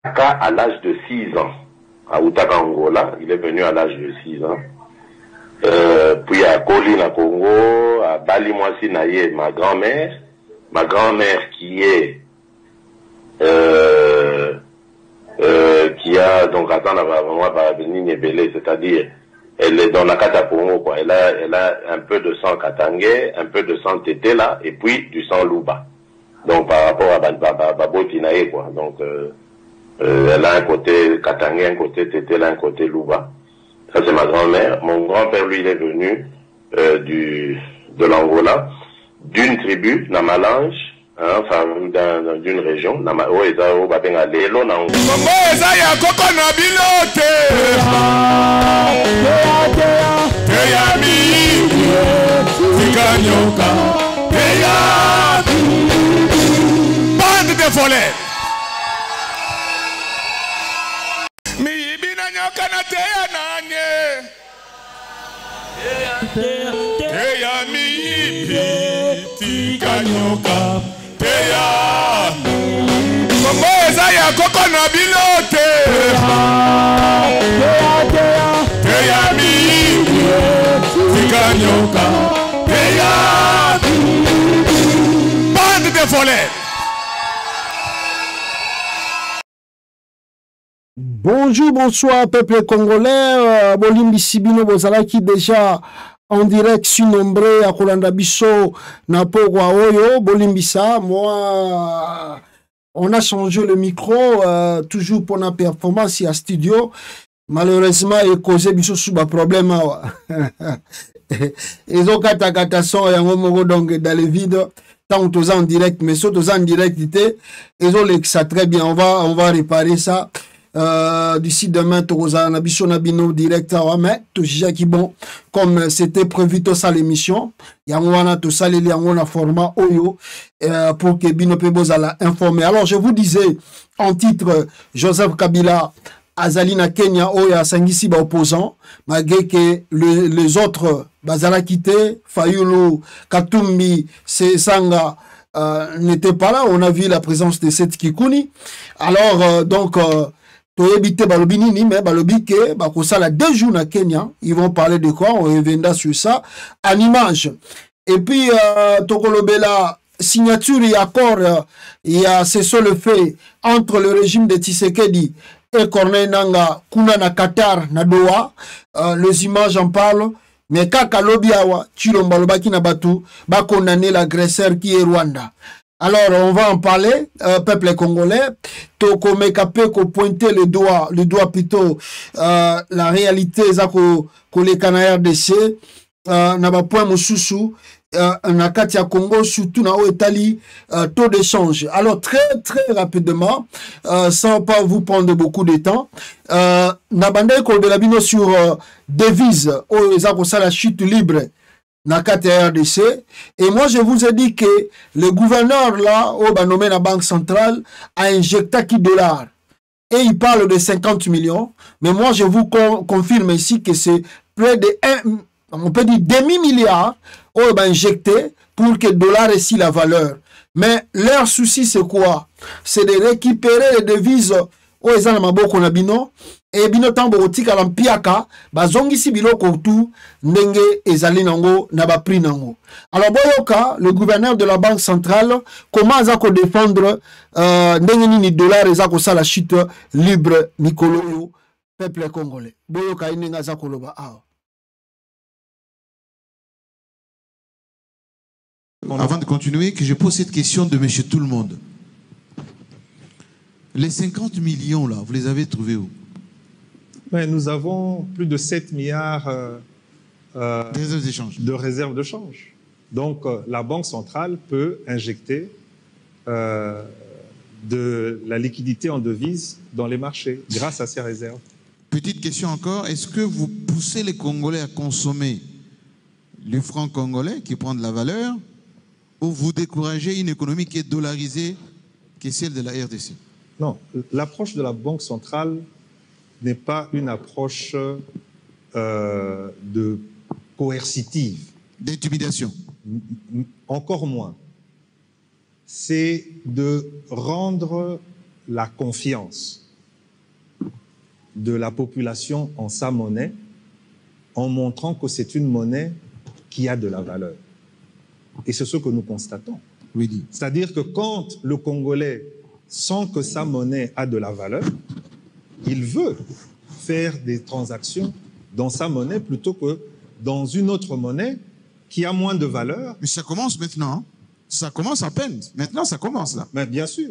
à l'âge de 6 ans. À Outaka, Angola, il est venu à l'âge de 6 ans. Puis à Kolina, Congo, à Bali Mwasi Naye, ma grand-mère qui est qui a donc attends moi c'est-à-dire elle est dans la Kata Congo quoi. Elle a un peu de sang katangais, un peu de sang tété là et puis du sang louba. Donc par rapport à Baboti Naye quoi. Donc elle a un côté katangais, un côté tété, là un côté louba. Ça c'est ma grand-mère. Mon grand-père lui il est venu de l'Angola, d'une tribu Namalange. Enfin, d'une région, bande de volets. Bande de volets. Bonjour, bonsoir, peuple congolais. Bolimbi Sibino Bozalaki déjà en direct sur Nombré à Kolanda Bisso Napogwa Oyo. Bolimbisa, moi, on a changé le micro, toujours pour la performance à studio. Malheureusement, il a causé un problème. Ils ont kata son et donc dans le vide. Tant que en direct, mais surtout en direct, ils ont ça très bien. On va réparer ça. D'ici demain, Togoza Nabiso Nabino direct à mais tout qui bon, comme c'était prévu tout ça l'émission, Yangwana tout ça les Yangwana format Oyo pour que Bino Peboza l'a informé. Alors je vous disais en titre Joseph Kabila Azalina Kenya Oya Sangisi ba opposant malgré que les autres Bazala quitté Fayulu Katumbi Sanga n'étaient pas là. On a vu la présence de cette Kikuni. Alors donc éviter balobini mais balobike bakosala 2 jours na Kenya, ils vont parler de quoi, on reviendra sur ça en image. Et puis tokolobela signature et accord il y a c'est le fait entre le régime de Tshisekedi et Corneille Nangaa kuna na Qatar na Doha, les images en parlent. Mais kaka lobiawa Chilomba lobaki na batu ba condamner l'agresseur qui est Rwanda. Alors, on va en parler, peuple congolais. Toko Mekapeko pointer le doigt plutôt, la réalité, que les Canadiens RDC, n'a pas point mosusu, na Katia Congo, surtout na Italie, taux d'échange. Alors, très rapidement, sans pas vous prendre beaucoup de temps, na bande ko de la bino sur devise, la chute libre. Nakata RDC. Et moi, je vous ai dit que le gouverneur, là, au nommé la Banque centrale, a injecté qui $. Et il parle de 50 millions. Mais moi, je vous confirme ici que c'est près de on peut dire demi-milliard injecté pour que le dollar ait si la valeur. Mais leur souci, c'est quoi? C'est de récupérer les devises au ezana maboko na bino et bino tambo otika lampiaka bazongisi biloko tout ndenge ezali nango na ba prix nango. Alors boyoka le gouverneur de la banque centrale comment azako défendre ndenge nini dollar ezako sala chute libre Nikolo peuple congolais. Boyoka ndenge azako loba awa. Avant de continuer, que je pose cette question de monsieur tout le monde. Les 50 millions, là, vous les avez trouvés où? Ouais, nous avons plus de 7 milliards de réserves de change. Donc, la Banque centrale peut injecter de la liquidité en devises dans les marchés grâce à ces réserves. Petite question encore, est-ce que vous poussez les Congolais à consommer le franc congolais qui prend de la valeur ou vous découragez une économie qui est dollarisée, qui est celle de la RDC? Non, l'approche de la Banque centrale n'est pas une approche de coercitive. D'intimidation. Encore moins. C'est de rendre la confiance. de la population en sa monnaie en montrant que c'est une monnaie qui a de la valeur. Et c'est ce que nous constatons. Oui. C'est-à-dire que quand le Congolais sent que sa monnaie a de la valeur, il veut faire des transactions dans sa monnaie plutôt que dans une autre monnaie qui a moins de valeur. Mais ça commence maintenant. Hein? Ça commence à peine. Maintenant, ça commence là. Mais bien sûr.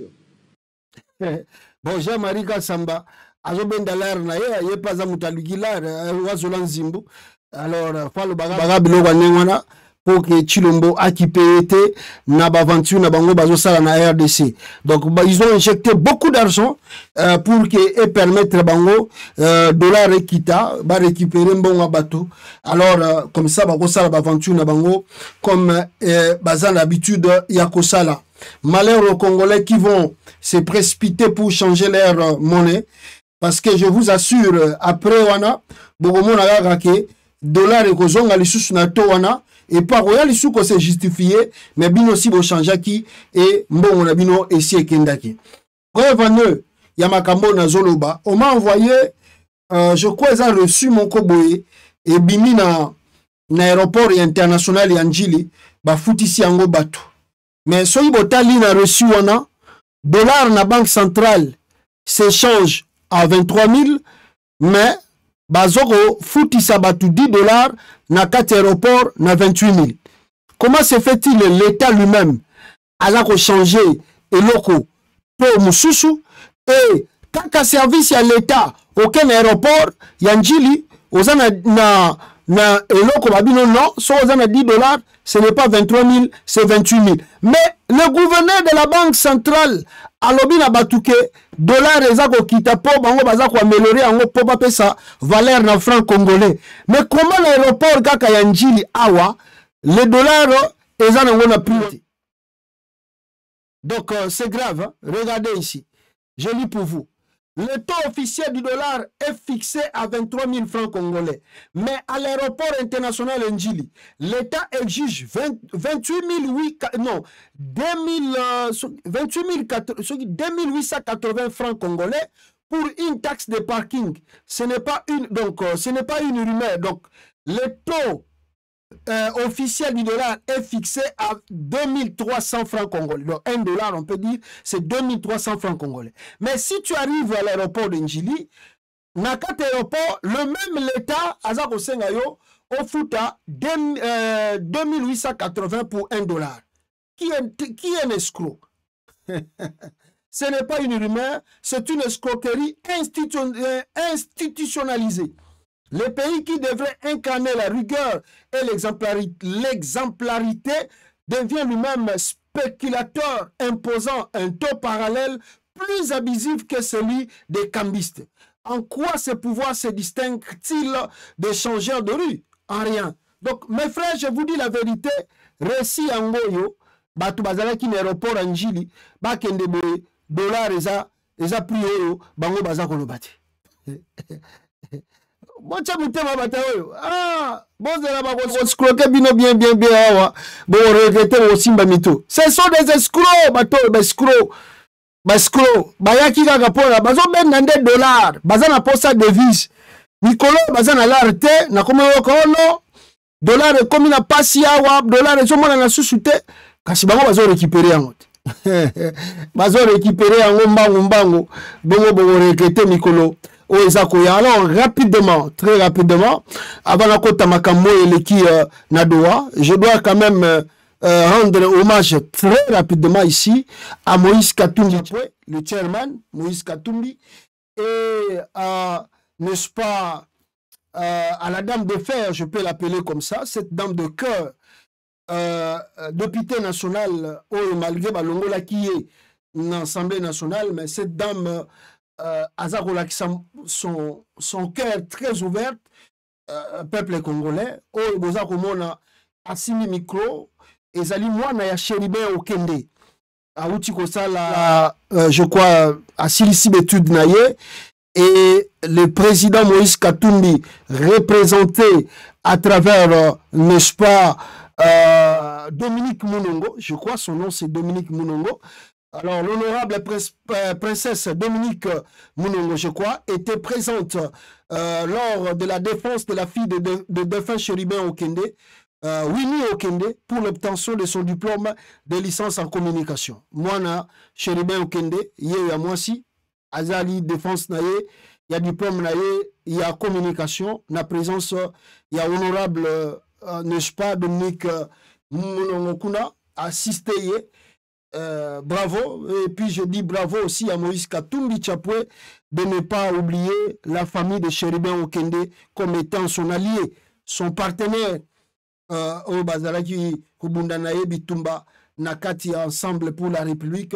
Bon, Jean-Marie Kassamba, Azobendalaire, il pas à Moutalugilar, Wazolan Zimbo. Alors, Falo Bagabilo, Wanengwana, pour que Chilombo a qui été Nabaventure, Nabango, Bazosala, na RDC. Donc, ils ont injecté beaucoup d'argent pour que, et permettre Bango, dollar et Kita, va récupérer un bon bateau. Alors, comme ça, Bagosala, Baventure, Nabango, comme Bazan l'habitude, Yakosala. Malheur aux Congolais qui vont se précipiter pour changer leur monnaie. Parce que je vous assure, après Wana, Bogomon a raqué, dollar et Kozonga, les sous nato Wana, et par Royal, les sous c'est justifié, mais bien aussi vos changeaki, et bon, on a bien essayé Kendaki. Bref, Yamakambo Nazoloba, on m'a envoyé, je crois, ils ont reçu mon Koboé, et Bimi na aéroport international Yanjili, ba foutisi yango bato. Mais soy botali na reçu wana, dollar na banque centrale s'échange à 23 000, mais bazoko foutisa batu 10 dollars na 4 aéroports na 28 000. Comment se fait-il l'État lui-même a changer et loko pour mususu et kaka service à l'État aucun aéroport yanjili ozana na eloko babino non, so ozana 10 dollars, ce n'est pas 23 000, c'est 28 000. Mais le gouverneur de la banque centrale alobi na batuke dollar ezako kita po bango bazako améliorer ango po pa pesa valeur na franc congolais. Mais comment l'aéroport kaka yanjili awa le dollar ezana ngo na prix. Donc c'est grave, hein? Regardez ici. Je lis pour vous. Le taux officiel du dollar est fixé à 23 000 francs congolais. Mais à l'aéroport international Njili, l'État exige 2880 francs congolais pour une taxe de parking. Ce n'est pas une, donc, ce n'est pas une rumeur. Donc, le taux officiel du dollar est fixé à 2300 francs congolais. Donc 1 dollar, on peut dire, c'est 2300 francs congolais. Mais si tu arrives à l'aéroport de Njili, dans 4 aéroports, le même l'État, Azako Sengayo, offre 2880 pour 1 dollar. Qui est un escroc? Ce n'est pas une rumeur, c'est une escroquerie institutionnalisée. Le pays qui devrait incarner la rigueur et l'exemplarité devient lui-même spéculateur, imposant un taux parallèle plus abusif que celui des cambistes. En quoi ce pouvoir se distingue-t-il des changeurs de rue? En rien. Donc, mes frères, je vous dis la vérité, récit en goyo, batu bazalaki n'aéroport en Njili, bakende boye, dollar eza prix oyo, bango bazako lobati. Bon, tu ah, bon, escroquer bino bien, awa. Bon, regretter aussi mito. Ce sont des escrocs, bateau, escrocs. Bayaki kagapora, bazo ben nande dollars, bazana posa devise. Nicolo, bazana l'arte, na comme no, dollar comme na pasi awa, dollar et somona na susute, kasi bango bazo récupérer en haute. Bazo récupérer en mbango, bongo regretter Nicolo. Alors, rapidement, très rapidement, avant la côte Makambo et l'équipe Nadoa, je dois quand même rendre hommage très rapidement ici à Moïse Katumbi, le chairman, Moïse Katumbi, et n'est-ce pas, à la dame de fer, je peux l'appeler comme ça, cette dame de cœur, député national, malgré Balongola qui est une assemblée nationale, mais cette dame Azarola qui son cœur très ouvert, peuple congolais, Bozakomona Asimi Micro, et Zali Mwana ya Chéribé Okende, à Outikosala, je crois, à Silisi Betud Naye, et le président Moïse Katumbi, représenté à travers, n'est-ce pas, Dominique Mounongo, je crois son nom c'est Dominique Mounongo, Alors, l'honorable princesse Dominique Mounongo, je crois, était présente lors de la défense de la fille de défunt Chérubin Okende, Winnie Okende, pour l'obtention de son diplôme de licence en communication. Moi, Chérubin Okende, il y a moi aussi, Azali défense naye, il y a diplôme naye, il y a communication, na présence, il y a honorable, n'est-ce pas, Dominique Mounongo Kuna, assisté. Bravo, et puis je dis bravo aussi à Moïse Katumbi Chapwe de ne pas oublier la famille de Chérubin Okende comme étant son allié, son partenaire au Bazalaki Kubundanaye Bitumba Nakati ensemble pour la République.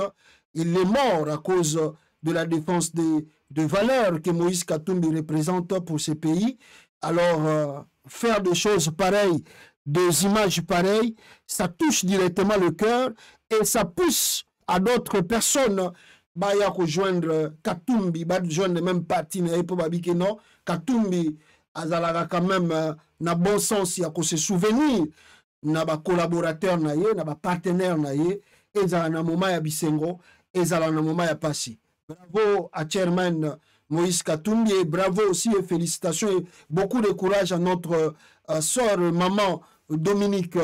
Il est mort à cause de la défense de valeurs que Moïse Katumbi représente pour ce pays. Alors, faire des choses pareilles, des images pareilles, ça touche directement le cœur et ça pousse à d'autres personnes à rejoindre Katumbi, à rejoindre le même parti, non, Katumbi, azalaka quand même na bon sens, il y a se souvenir, na ba collaborateur na ye, na ba partenaire na ye, et za na moment ya bisengo, et za na moment ya passi. Bravo à Chairman Moïse Katumbi et bravo aussi et félicitations et beaucoup de courage à notre sœur, maman Dominique,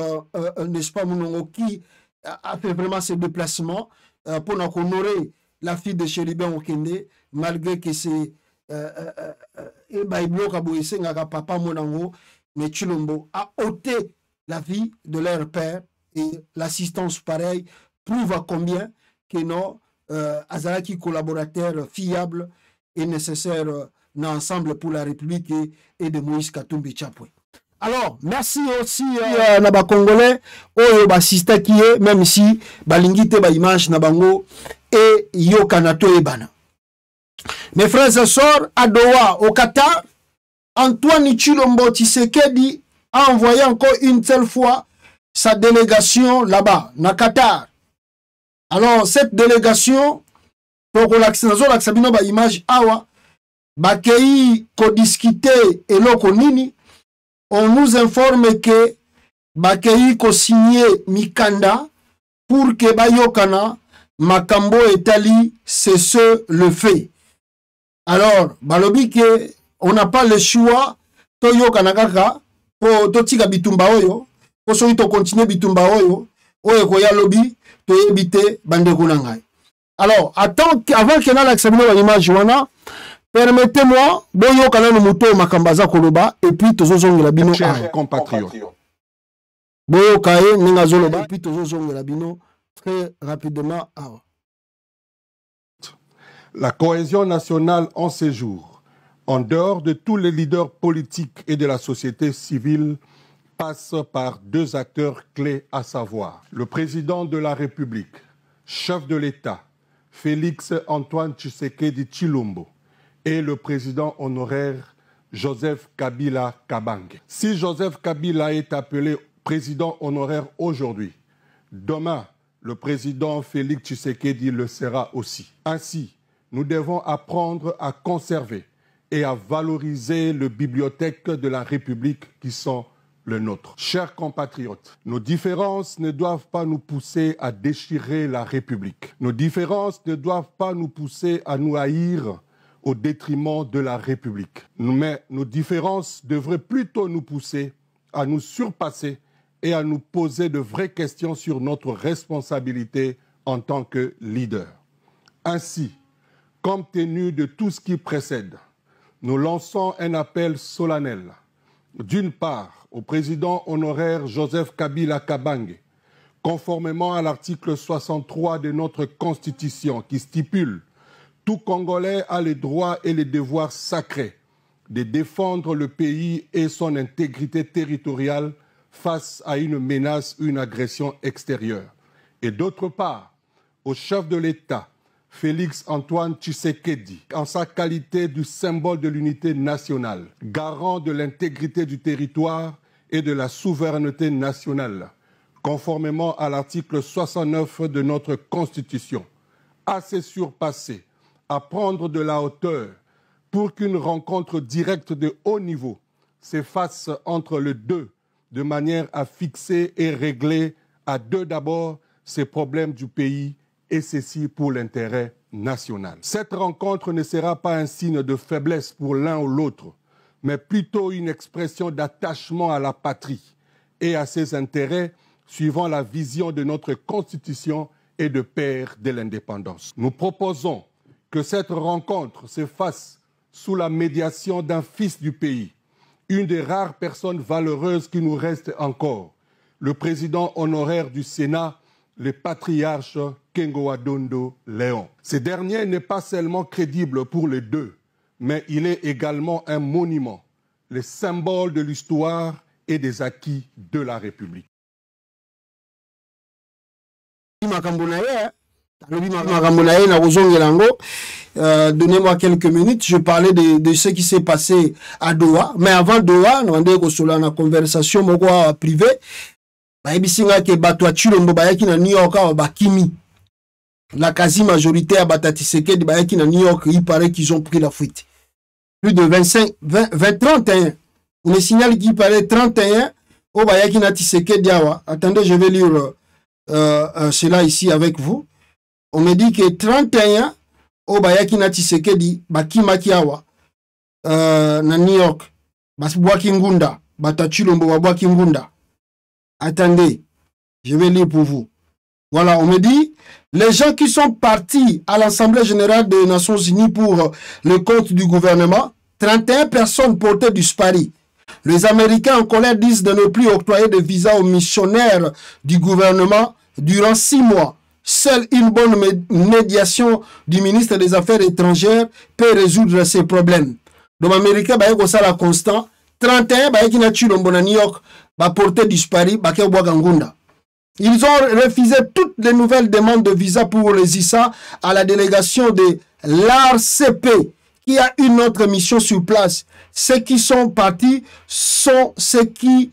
n'est-ce pas, Mounongo, qui a fait vraiment ce déplacement pour nous honorer la fille de Chérubin Okende, malgré que c'est papa Monango, mais Chilombo a ôté la vie de leur père et l'assistance pareille prouve à combien que nos Azalaki collaborateurs fiables et nécessaires ensemble pour la République et de Moïse Katumbi Chapwe. Alors, merci aussi à Congolais, au Basista qui est, même si Balingite ba image Nabango et Yokanato Ebana. Mes frères et sœurs, à Doha, au Qatar, Antoine Chilombo Tshisekedi a envoyé encore une seule fois sa délégation là-bas, na Qatar. Alors, cette délégation, pour l'accès ba image awa, bakei ko discuter et loko nini. On nous informe que Bakei ko signé Mikanda pour que Bayokana Makambo Etali cesse le fait. Alors, balobi que on n'a pas le choix Toyokana kaka pour totika bitumba oyo, pour so to continuer bitumba oyo, oyo koya lobi to ebite bandeko nangai. Alors, avant que na l'accès à l'image wana, permettez-moi, boyo kanano muto makambaza koloba et puis tozozongela bino chers compatriotes. Boyo kaye ninga zoloba et puis tozozongela bino très rapidement. La cohésion nationale en ces jours, en dehors de tous les leaders politiques et de la société civile, passe par deux acteurs clés, à savoir le président de la République, chef de l'État, Félix Antoine Tshisekedi Tshilombo, et le président honoraire Joseph Kabila Kabange. Si Joseph Kabila est appelé président honoraire aujourd'hui, demain, le président Félix Tshisekedi le sera aussi. Ainsi, nous devons apprendre à conserver et à valoriser les bibliothèques de la République qui sont le nôtre. Chers compatriotes, nos différences ne doivent pas nous pousser à déchirer la République. Nos différences ne doivent pas nous pousser à nous haïr au détriment de la République. Mais nos différences devraient plutôt nous pousser à nous surpasser et à nous poser de vraies questions sur notre responsabilité en tant que leader. Ainsi, compte tenu de tout ce qui précède, nous lançons un appel solennel, d'une part au président honoraire Joseph Kabila Kabange, conformément à l'article 63 de notre Constitution qui stipule « Tout Congolais a les droits et les devoirs sacrés de défendre le pays et son intégrité territoriale face à une menace ou une agression extérieure. » Et d'autre part, au chef de l'État, Félix Antoine Tshisekedi, en sa qualité du symbole de l'unité nationale, garant de l'intégrité du territoire et de la souveraineté nationale, conformément à l'article 69 de notre Constitution, à se surpasser, à prendre de la hauteur pour qu'une rencontre directe de haut niveau s'efface entre les deux, de manière à fixer et régler à deux d'abord ces problèmes du pays et ceci pour l'intérêt national. Cette rencontre ne sera pas un signe de faiblesse pour l'un ou l'autre, mais plutôt une expression d'attachement à la patrie et à ses intérêts suivant la vision de notre Constitution et de père de l'indépendance. Nous proposons que cette rencontre se fasse sous la médiation d'un fils du pays, une des rares personnes valeureuses qui nous reste encore, le président honoraire du Sénat, le patriarche Kengo Adondo Léon. Ce dernier n'est pas seulement crédible pour les deux, mais il est également un monument, le symbole de l'histoire et des acquis de la République. Donnez-moi quelques minutes, je parlais de ce qui s'est passé à Doha, mais avant Doha, nous avons une conversation privée. La quasi-majorité à Batatiseke de Bayaki na New York, il paraît qu'ils ont pris la fuite. Plus de 31. On me signale qu'il paraît 31 au Bayaki na Tiseke Diawa. Attendez, je vais lire cela ici avec vous. On me dit que 31 au Bayaki na Tiseke di Bakimakiawa na New York. Basbwaki Ngunda. Batachilombo Babwaki Ngunda. Attendez, je vais lire pour vous. Voilà, on me dit, les gens qui sont partis à l'Assemblée générale des Nations Unies pour le compte du gouvernement, 31 personnes portaient du SPARI. Les Américains en colère disent de ne plus octroyer de visa aux missionnaires du gouvernement durant 6 mois. Seule une bonne médiation du ministre des Affaires étrangères peut résoudre ces problèmes. Donc, les Américains, ça la constant. 31, qui n'a tué le New York, porté du SPARI, ils ont refusé toutes les nouvelles demandes de visa pour les ISA à la délégation de l'ARCP, qui a une autre mission sur place. Ceux qui sont partis sont ceux qui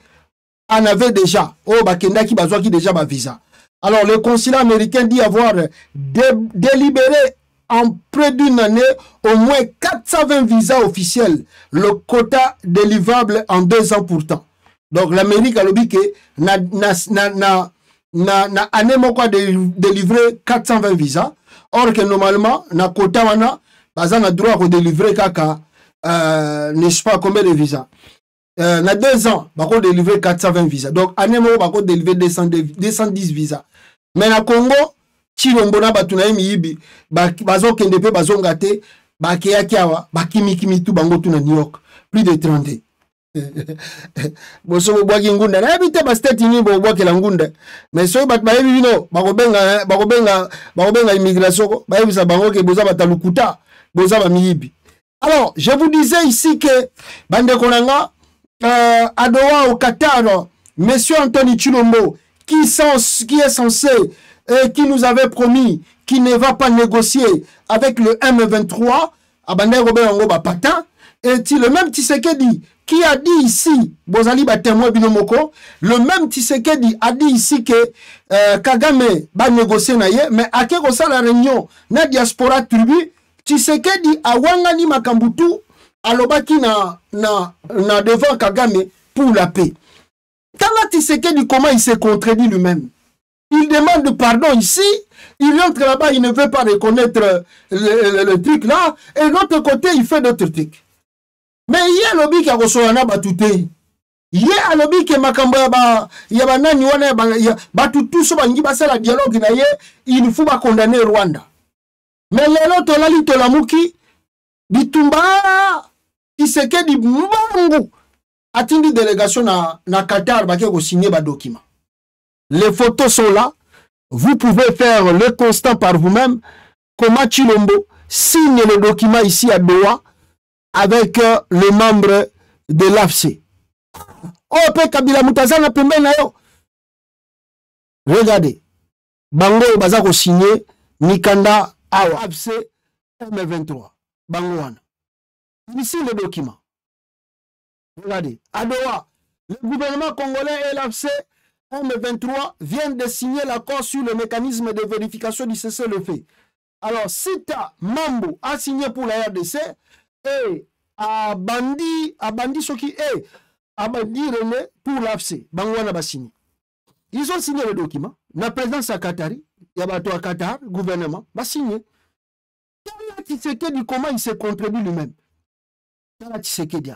en avaient déjà. Oh, Bakenda qui bazwa qui déjà ba visa. Alors, le consulat américain dit avoir délibéré en près d'une année au moins 420 visas officiels, le quota délivrable en 2 ans pourtant. Donc, l'Amérique a lobby que na année moko délivrer 420 visas. Or que normalement, na quota wana, bazan a droit de délivrer kaka, n'est-ce pas, combien de visas? Na 2 ans, bako délivrer 420 visas. Donc, année moko bako délivrer 210 visas. Mais na Congo, Chilombona batuna miyibi, bazo kendepe bazo ngate, bakeya kiawa, bakimi tu bango tu na New York. Plus de 30. Boso bwaki ngunda na habite ba state ni bo bwaki la ngunda mais so bat ba bino bakobenga immigration ba yebisa bango ke boza batalukuta boza ba miyibi. Alors je vous disais ici que bande konanga à Doha au Qatar, monsieur Anthony Chilombo qui est censé qui nous avait promis qu'il ne va pas négocier avec le M23 à bande Robert ba patin et le même Tshisekedi qui a dit ici, Bozali ba témoin binomoko, le même Tshisekedi a dit ici que Kagame va négocier naye, mais à quel moment la réunion na diaspora tribu, Tshisekedi a wangani makambutu alobaki na devant Kagame pour la paix. Quand Tshisekedi comment il s'est contredit lui-même? Il demande pardon ici, il entre là-bas, il ne veut pas reconnaître le truc là, et de l'autre côté il fait d'autres trucs. Mais il y a lobby qui a reçu un abatouté. Il y a lobby qui makamba ya banani wana ba tout so bangi basa la dialogue na ye, il faut pas condamner Rwanda. Mais lelo tolali tolamuki bitumba Tshisekedi mbongo atindi délégation na Qatar ba ko signer ba document. Les photos sont là. Vous pouvez faire le constat par vous-même comment Chilombo signe le document ici à Doha avec les membres de l'AFC. Oh, pe Kabila Mutazana pembe na yo. Regardez. Bango bazako signé Nikanda Awa AFC M23. Bango wana. Ici le document. Regardez. À Doha, le gouvernement congolais et l'AFC M23 viennent de signer l'accord sur le mécanisme de vérification du cessez-le-feu. Alors, Sita Mambo a signé pour la RDC et à Bandi Soki et à Bandi René pour l'AFC. Bangwana Bassini. Ils ont signé le document. La présidence à Qatari. il y a bateau à Qatar, gouvernement, va signer. Tala Tshisekedi, comment il se contribue lui-même. Tala Tshisekedi.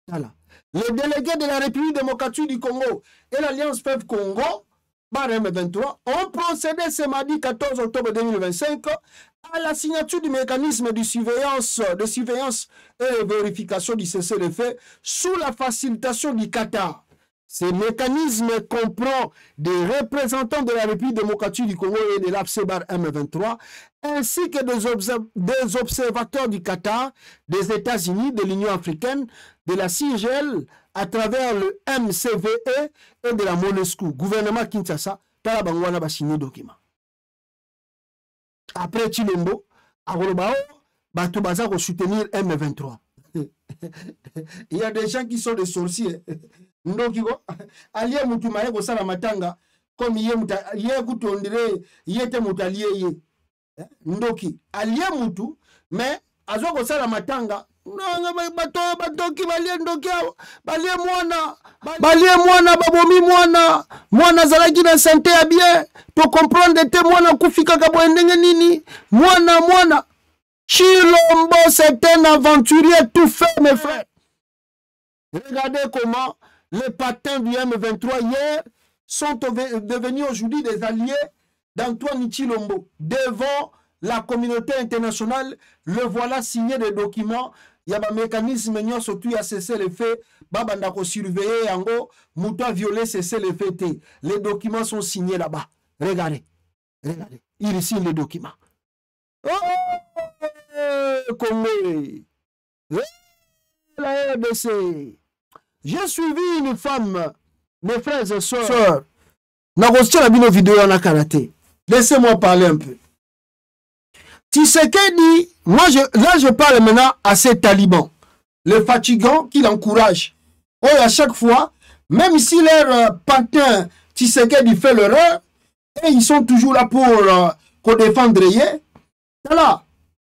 Tala. Les délégués de la République démocratique du Congo et l'Alliance PEV Congo, par M23, ont procédé ce mardi 14 octobre 2025 à la signature du mécanisme de surveillance et vérification du cessez-le-feu sous la facilitation du Qatar. Ce mécanisme comprend des représentants de la République démocratique du Congo et de l'AFCEBAR M23, ainsi que des observateurs du Qatar, des États-Unis, de l'Union africaine, de la CIGL, à travers le MCVE et de la MONUSCO. Gouvernement Kinshasa, Talabangwana va signer document. Après Chilombo, à Rolobao, Batobaza va soutenir M23. Il y a des gens qui sont des sorciers. Ndokiko aliye mutu maye ko sala matanga comme ye kutondire yete mutalie ye ndoki aliye mutu mais azo ko sala matanga batoki balie ndoki balie mwana babomi mwana zalaki na santé ya bien to comprendre te mwana kufika ka boendenge nini mwana Chilombo c'est un aventurier tout fait mes frères. Regardez comment les patins du M23 hier sont devenus aujourd'hui des alliés d'Antoine Chilombo. Devant la communauté internationale, le voilà signé des documents. Il y a un mécanisme surtout à cesser les faits. Babandako surveiller yango, Mouta violer cesser les faits. Les documents sont signés là-bas. Regardez. Il signe les documents. Oh, Congo. La RDC. J'ai suivi une femme, mes frères et sœurs. N'a vidéo en karaté. Laissez-moi parler un peu. Tshisekedi, là je parle maintenant à ces talibans, les fatigants qui l'encouragent. Oh, à chaque fois, même si leur patin Tshisekedi fait l'erreur, et ils sont toujours là pour défendre. Voilà.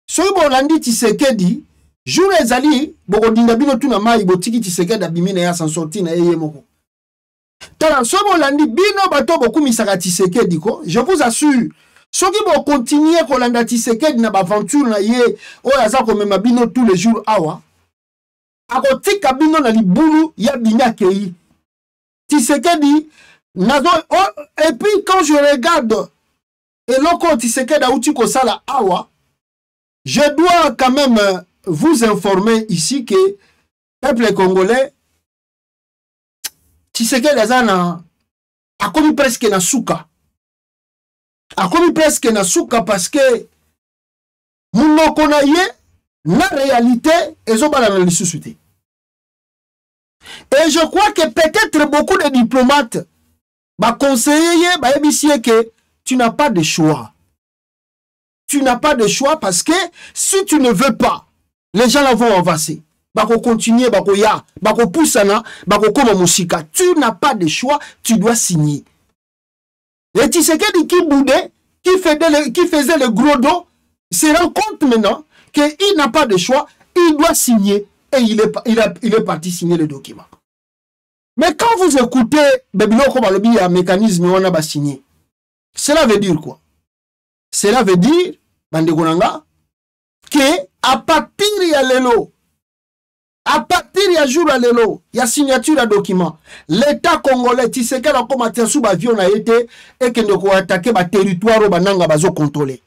Ce que l'on Tshisekedi, jour les alliés, bokodinga bino tuna mai botiki Tshisekedi abimine ya s'en sortir na yeye moko. Tala sobo landi bino bato bokumisaka Tshisekedi ko, je vous assure, soki bo continuer kolanda Tshisekedi na aventure na ye oyo ko mema bino tous les jours awa, akotika bino na libulu ya binya kei. Tshisekedi nazo et puis quand je regarde eloko Tshisekedi auti ko sala awa, je dois quand même vous informer ici que le peuple congolais, Tshisekedi Azana a commis presque na souka. A commis presque na souka parce que nous connaissons la réalité et zo bala na lisusuté. Et je crois que peut-être beaucoup de diplomates conseiller que tu n'as pas de choix. Tu n'as pas de choix parce que si tu ne veux pas, les gens la vont avancer. Bako continuer, bako ya, bako poussana, bako koma musika. Tu n'as pas de choix, tu dois signer. Et Tshisekedi qui boudait, qui faisait le gros dos, se rend compte maintenant qu'il n'a pas de choix, il doit signer. Et il est parti signer le document. Mais quand vous écoutez Bebiloko Balobi, un mécanisme, on a signé. Cela veut dire quoi? Cela veut dire, Bandegonanga, que à partir de l'élo, à partir de jour à l'élo, il y a signature à document. L'État congolais, Tshisekedi a commencé sous avion a été et qu'il ne peut attaquer le territoire au bananga bazo contrôlé.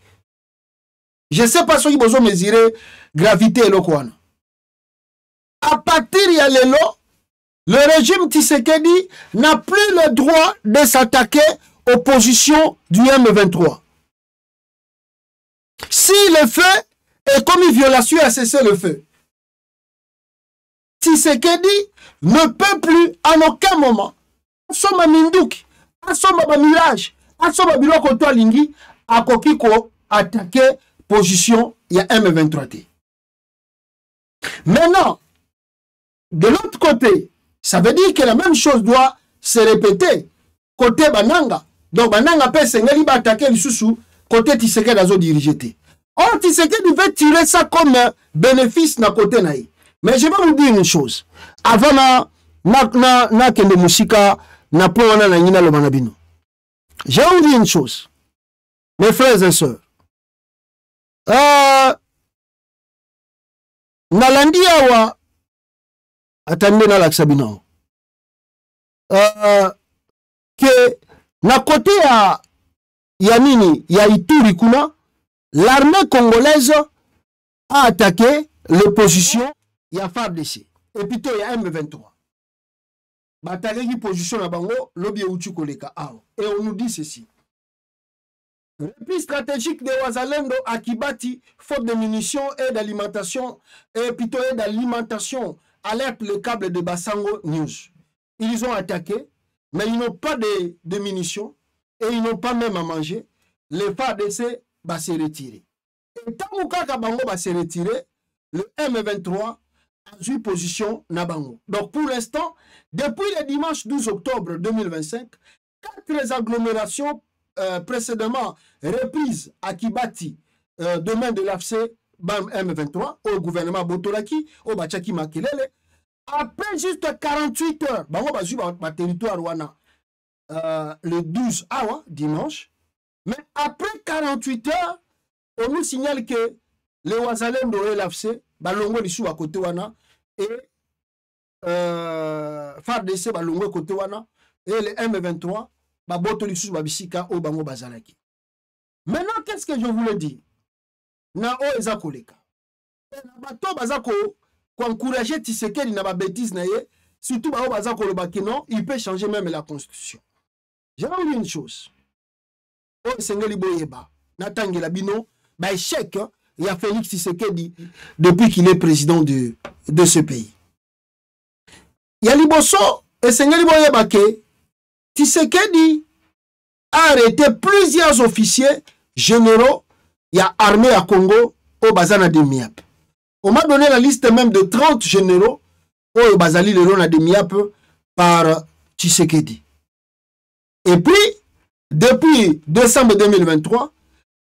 Je ne sais pas si vous mesurer gravité et l'okouana. À partir de l'élo, le régime Tshisekedi n'a plus le droit de s'attaquer aux positions du M23. Si le fait est commis violation à cesser le feu, Tshisekedi ne peut plus en aucun moment Soma Mindouk, Soma Mirage, Soma Biloko Toalingi, à Kokiko attaquer position il y a M23. Maintenant, de l'autre côté, ça veut dire que la même chose doit se répéter côté Bananga. Donc Bananga peut s'engager à attaquer le sous côté Tshisekedi azo dirigé. Or Tshisekedi veut tirer ça comme bénéfice na côté naï. Mais je vais vous dire une chose. Avant na kende musika na po wana na ngina lo banabino. Je vais vous dire une chose. Mes frères et sœurs, Nalandi awa, attendez na l'aksabino, que na côté ya nini, ya Ituri kuna, l'armée congolaise a attaqué l'opposition, il y a FARDC, et plutôt il y a M23. Bataille qui position à Bango, lobby Uchu Koleka. Et on nous dit ceci. Repli stratégique de Wazalendo à Kibati, faute de munitions et d'alimentation, et plutôt d'alimentation, alerte le câble de Bassango News. Ils ont attaqué, mais ils n'ont pas de munitions, et ils n'ont pas même à manger. Les FARDC va se retirer. Et tant que Bango va se retirer, le M23 a eu position Nabango. Donc pour l'instant, depuis le dimanche 12 octobre 2025, 4 agglomérations précédemment reprises à Kibati, domaine de l'AFC M23, au gouvernement Botolaki, au Bachaki Makelele, après juste 48 heures, Bango va suivre ma territoire Wana le 12 awa, dimanche, mais après 48 heures, on nous signale que les Wazalendo et l'AFC, Balongo Lissou à côté Wana, et FARDC Balongo côté Wana, et les M23, Baboto Lissou Babisika au Bango Bazalaki. Maintenant, qu'est-ce que je voulais dire? Na o ezakoleka. Na bato bazako encourager Tshisekedi na ba bêtise na ye, surtout ba o bazako le bakino, il peut changer même la constitution. J'ai envie une chose. O sengeli boyeba, natangela bino, ba échec, il y a Félix Tshisekedi depuis qu'il est président de ce pays. Il y a Liboso et sengeli boyeba ke Tshisekedi a arrêté plusieurs officiers généraux. Il y a armée à Congo au Bazana de Miap. On m'a donné la liste même de 30 généraux au Bazali le Rona de Miap par Tshisekedi. Et puis, depuis décembre 2023,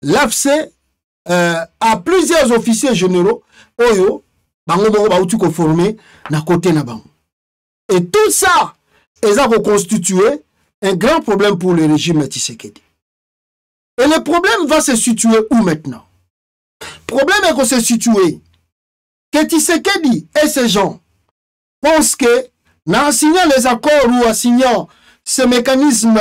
l'AFC a plusieurs officiers généraux Oyo, Bango Baoutuko formé, na côté na Bango. Et tout ça, ils ont reconstitué un grand problème pour le régime Tshisekedi. Et le problème va se situer où maintenant? Le problème est qu'on se situe que Tshisekedi et ces gens pensent que, en signant les accords ou en signant ce mécanisme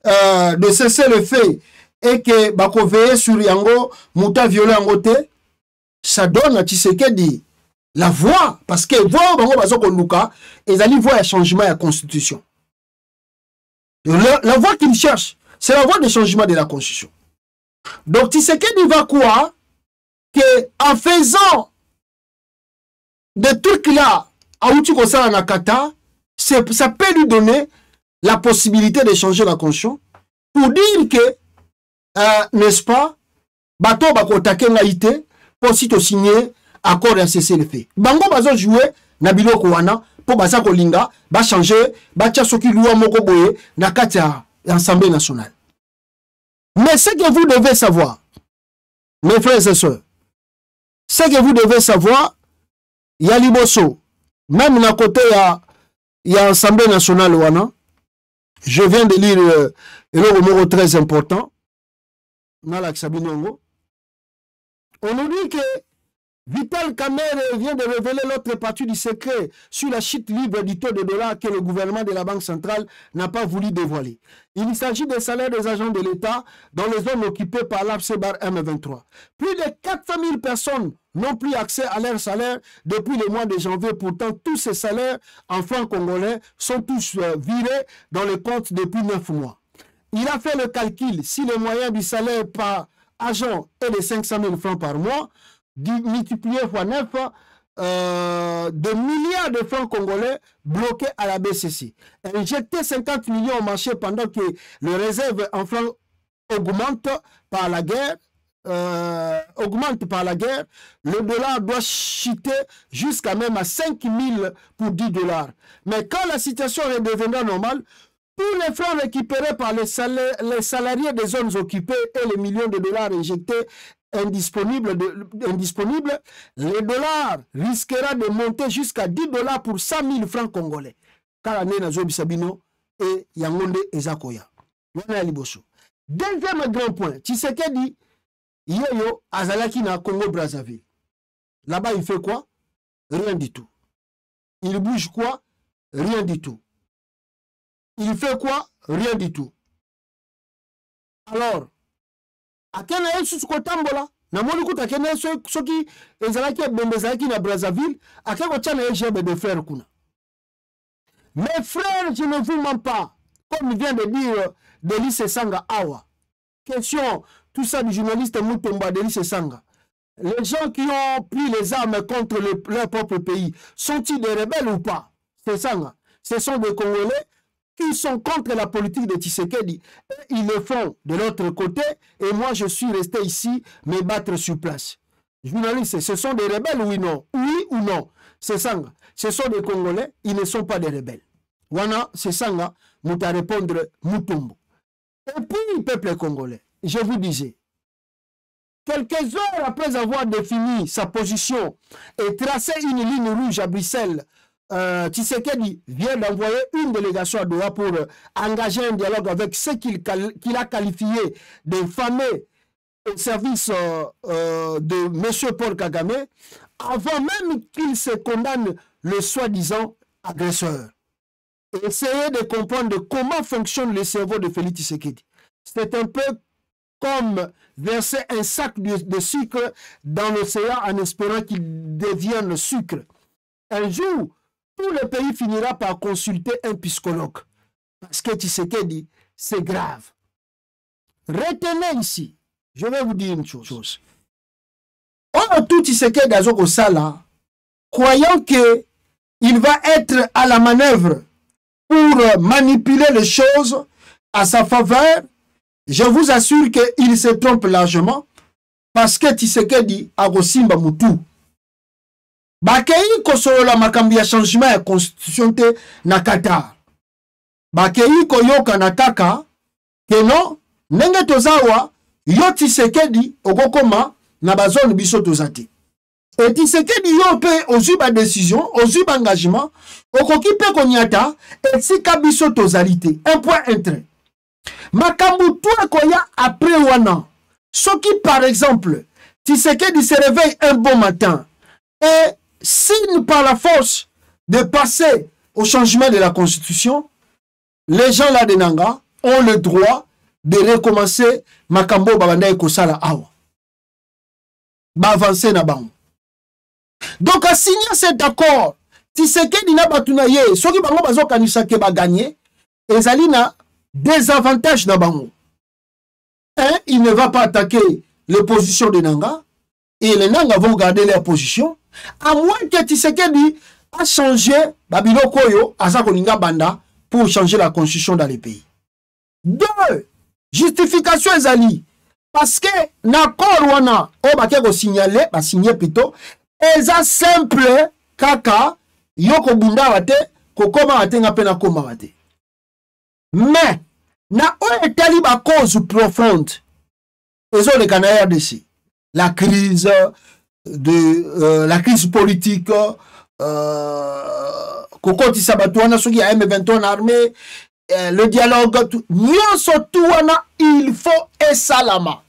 de cesser le feu et que bako veille sur Yango, Mouta violé en côté, ça donne à Tshisekedi la voie, parce que voix Bango Bazoko Luka, ils allaient voir un changement à la constitution. La voie qu'ils cherchent, c'est la voie de changement de la constitution. Donc Tshisekedi va quoi? Que en faisant des trucs là, à Outikosa Nakata, ça peut lui donner la possibilité de changer la constitution pour dire que, n'est-ce pas, bateau bako takenga ite, pour si to signer accord et cesser le fait. Bango bazo jouer na biloko wana pour baza kolinga ba changer ba tia soki loi moko boye na kati ya l'Assemblée nationale. Mais ce que vous devez savoir, mes frères et sœurs, ce que vous devez savoir, il y a Liboso, même na côté il y a l'Assemblée nationale wana. Je viens de lire un numéro très important. On nous dit que Vital Kamerhe vient de révéler l'autre partie du secret sur la chute libre du taux de dollar que le gouvernement de la Banque centrale n'a pas voulu dévoiler. Il s'agit des salaires des agents de l'État dans les zones occupées par l'AFC-Bar M23. Plus de 400 000 personnes n'ont plus accès à leur salaire depuis le mois de janvier. Pourtant, tous ces salaires en francs congolais sont tous virés dans les comptes depuis 9 mois. Il a fait le calcul si le moyen du salaire par agent est de 500 000 francs par mois, multiplié x 9, de milliards de francs congolais bloqués à la BCC. Injecter 50 millions au marché pendant que les réserves en francs augmentent par la guerre, le dollar doit chuter jusqu'à même à 5 000 pour 10 $. Mais quand la situation redeviendra normale, tous les francs récupérés par les salariés des zones occupées et les millions de dollars injectés indisponibles, le dollar risquera de monter jusqu'à 10 $ pour 100 000 francs congolais. Car l'année n'a Sabino et Yangonde et Zakoya. Deuxième grand point, Tshisekedi, Yoyo, Azalaki na Congo-Brazzaville. Là-bas, il fait quoi? Rien du tout. Il bouge quoi? Rien du tout. Il fait quoi? Rien du tout. Alors, à quel moment est-ce que Tambola? Na moni kuta kene soki ezalaki bombe ezalaki na Brazzaville, à quel moment est-ce de frères kuna? Mes frères, je ne vous mens pas. Comme vient de dire Delis Sanga Awa. Question, tout ça du journaliste Moutomba Delis Sanga. Les gens qui ont pris les armes contre leur propre pays, sont-ils des rebelles ou pas? C'est ça. Ce sont des Congolais qui sont contre la politique de Tshisekedi. Ils le font de l'autre côté et moi je suis resté ici me battre sur place. Journaliste, ce sont des rebelles oui non? Oui ou non? C'est ça. Ce sont des Congolais, ils ne sont pas des rebelles. Wana, c'est ça, mouta répondre Moutombo. Et puis, peuple congolais, je vous disais, quelques heures après avoir défini sa position et tracé une ligne rouge à Bruxelles, Tshisekedi vient d'envoyer une délégation à Doha pour engager un dialogue avec ceux qu'il a qualifiés de fameux au service de M. Paul Kagame, avant même qu'il se condamne le soi-disant agresseur. Essayez de comprendre comment fonctionne le cerveau de Félix Tshisekedi. C'est un peu comme verser un sac de sucre dans l'océan en espérant qu'il devienne sucre. Un jour, tout le pays finira par consulter un psychologue. Parce que Tshisekedi, c'est grave. Retenez ici, je vais vous dire une chose. Oh, tout Tshisekedi Azoko Sala, croyant qu'il va être à la manœuvre pour manipuler les choses à sa faveur, je vous assure qu'il se trompe largement parce que Tshisekedi a Gosimba Moutou. Bakei kosolola makambi ya changement ya constitution te na Qatar. Bakei koyoka na kaka keno nenge tozawa yo Tshisekedi okokoma na bazone biso tozati. Et Tshisekedi yo pe ozwi ba décision, ozwi ba engagement, okoki pe konyata et sika biso tozali te. Un point intérêt. Makambu tout koya après wana. Soki par exemple, Tshisekedi se réveille un bon matin et signe par la force de passer au changement de la constitution, les gens là de Nanga ont le droit de recommencer makambo babanda ekosala awa. Ba avancer na bango. Donc à signer cet accord, Tshisekedi na batuna ye, soki bango bazo kanisa ke ba gagner, ezali na désavantage na bango. Un, il ne va pas attaquer les positions de Nanga, et les Nanga vont garder leur position, à moins que Tshisekedi a changé Babiloko yo, Azakoninga Banda, pour changer la constitution dans les pays. Deux, justification ezali, parce que l'accord wana, o bakeko signaler, ba signer plutôt, eza simple kaka, yoko bunda wate, kokoma wate nga pena koma wate. Mais, na o etali ba cause profonde, ezo le Canada d'ici. La crise la crise politique, kokoti sabatuana soki ya M23 armée, le dialogue, nyonso tuana, il faut esalama.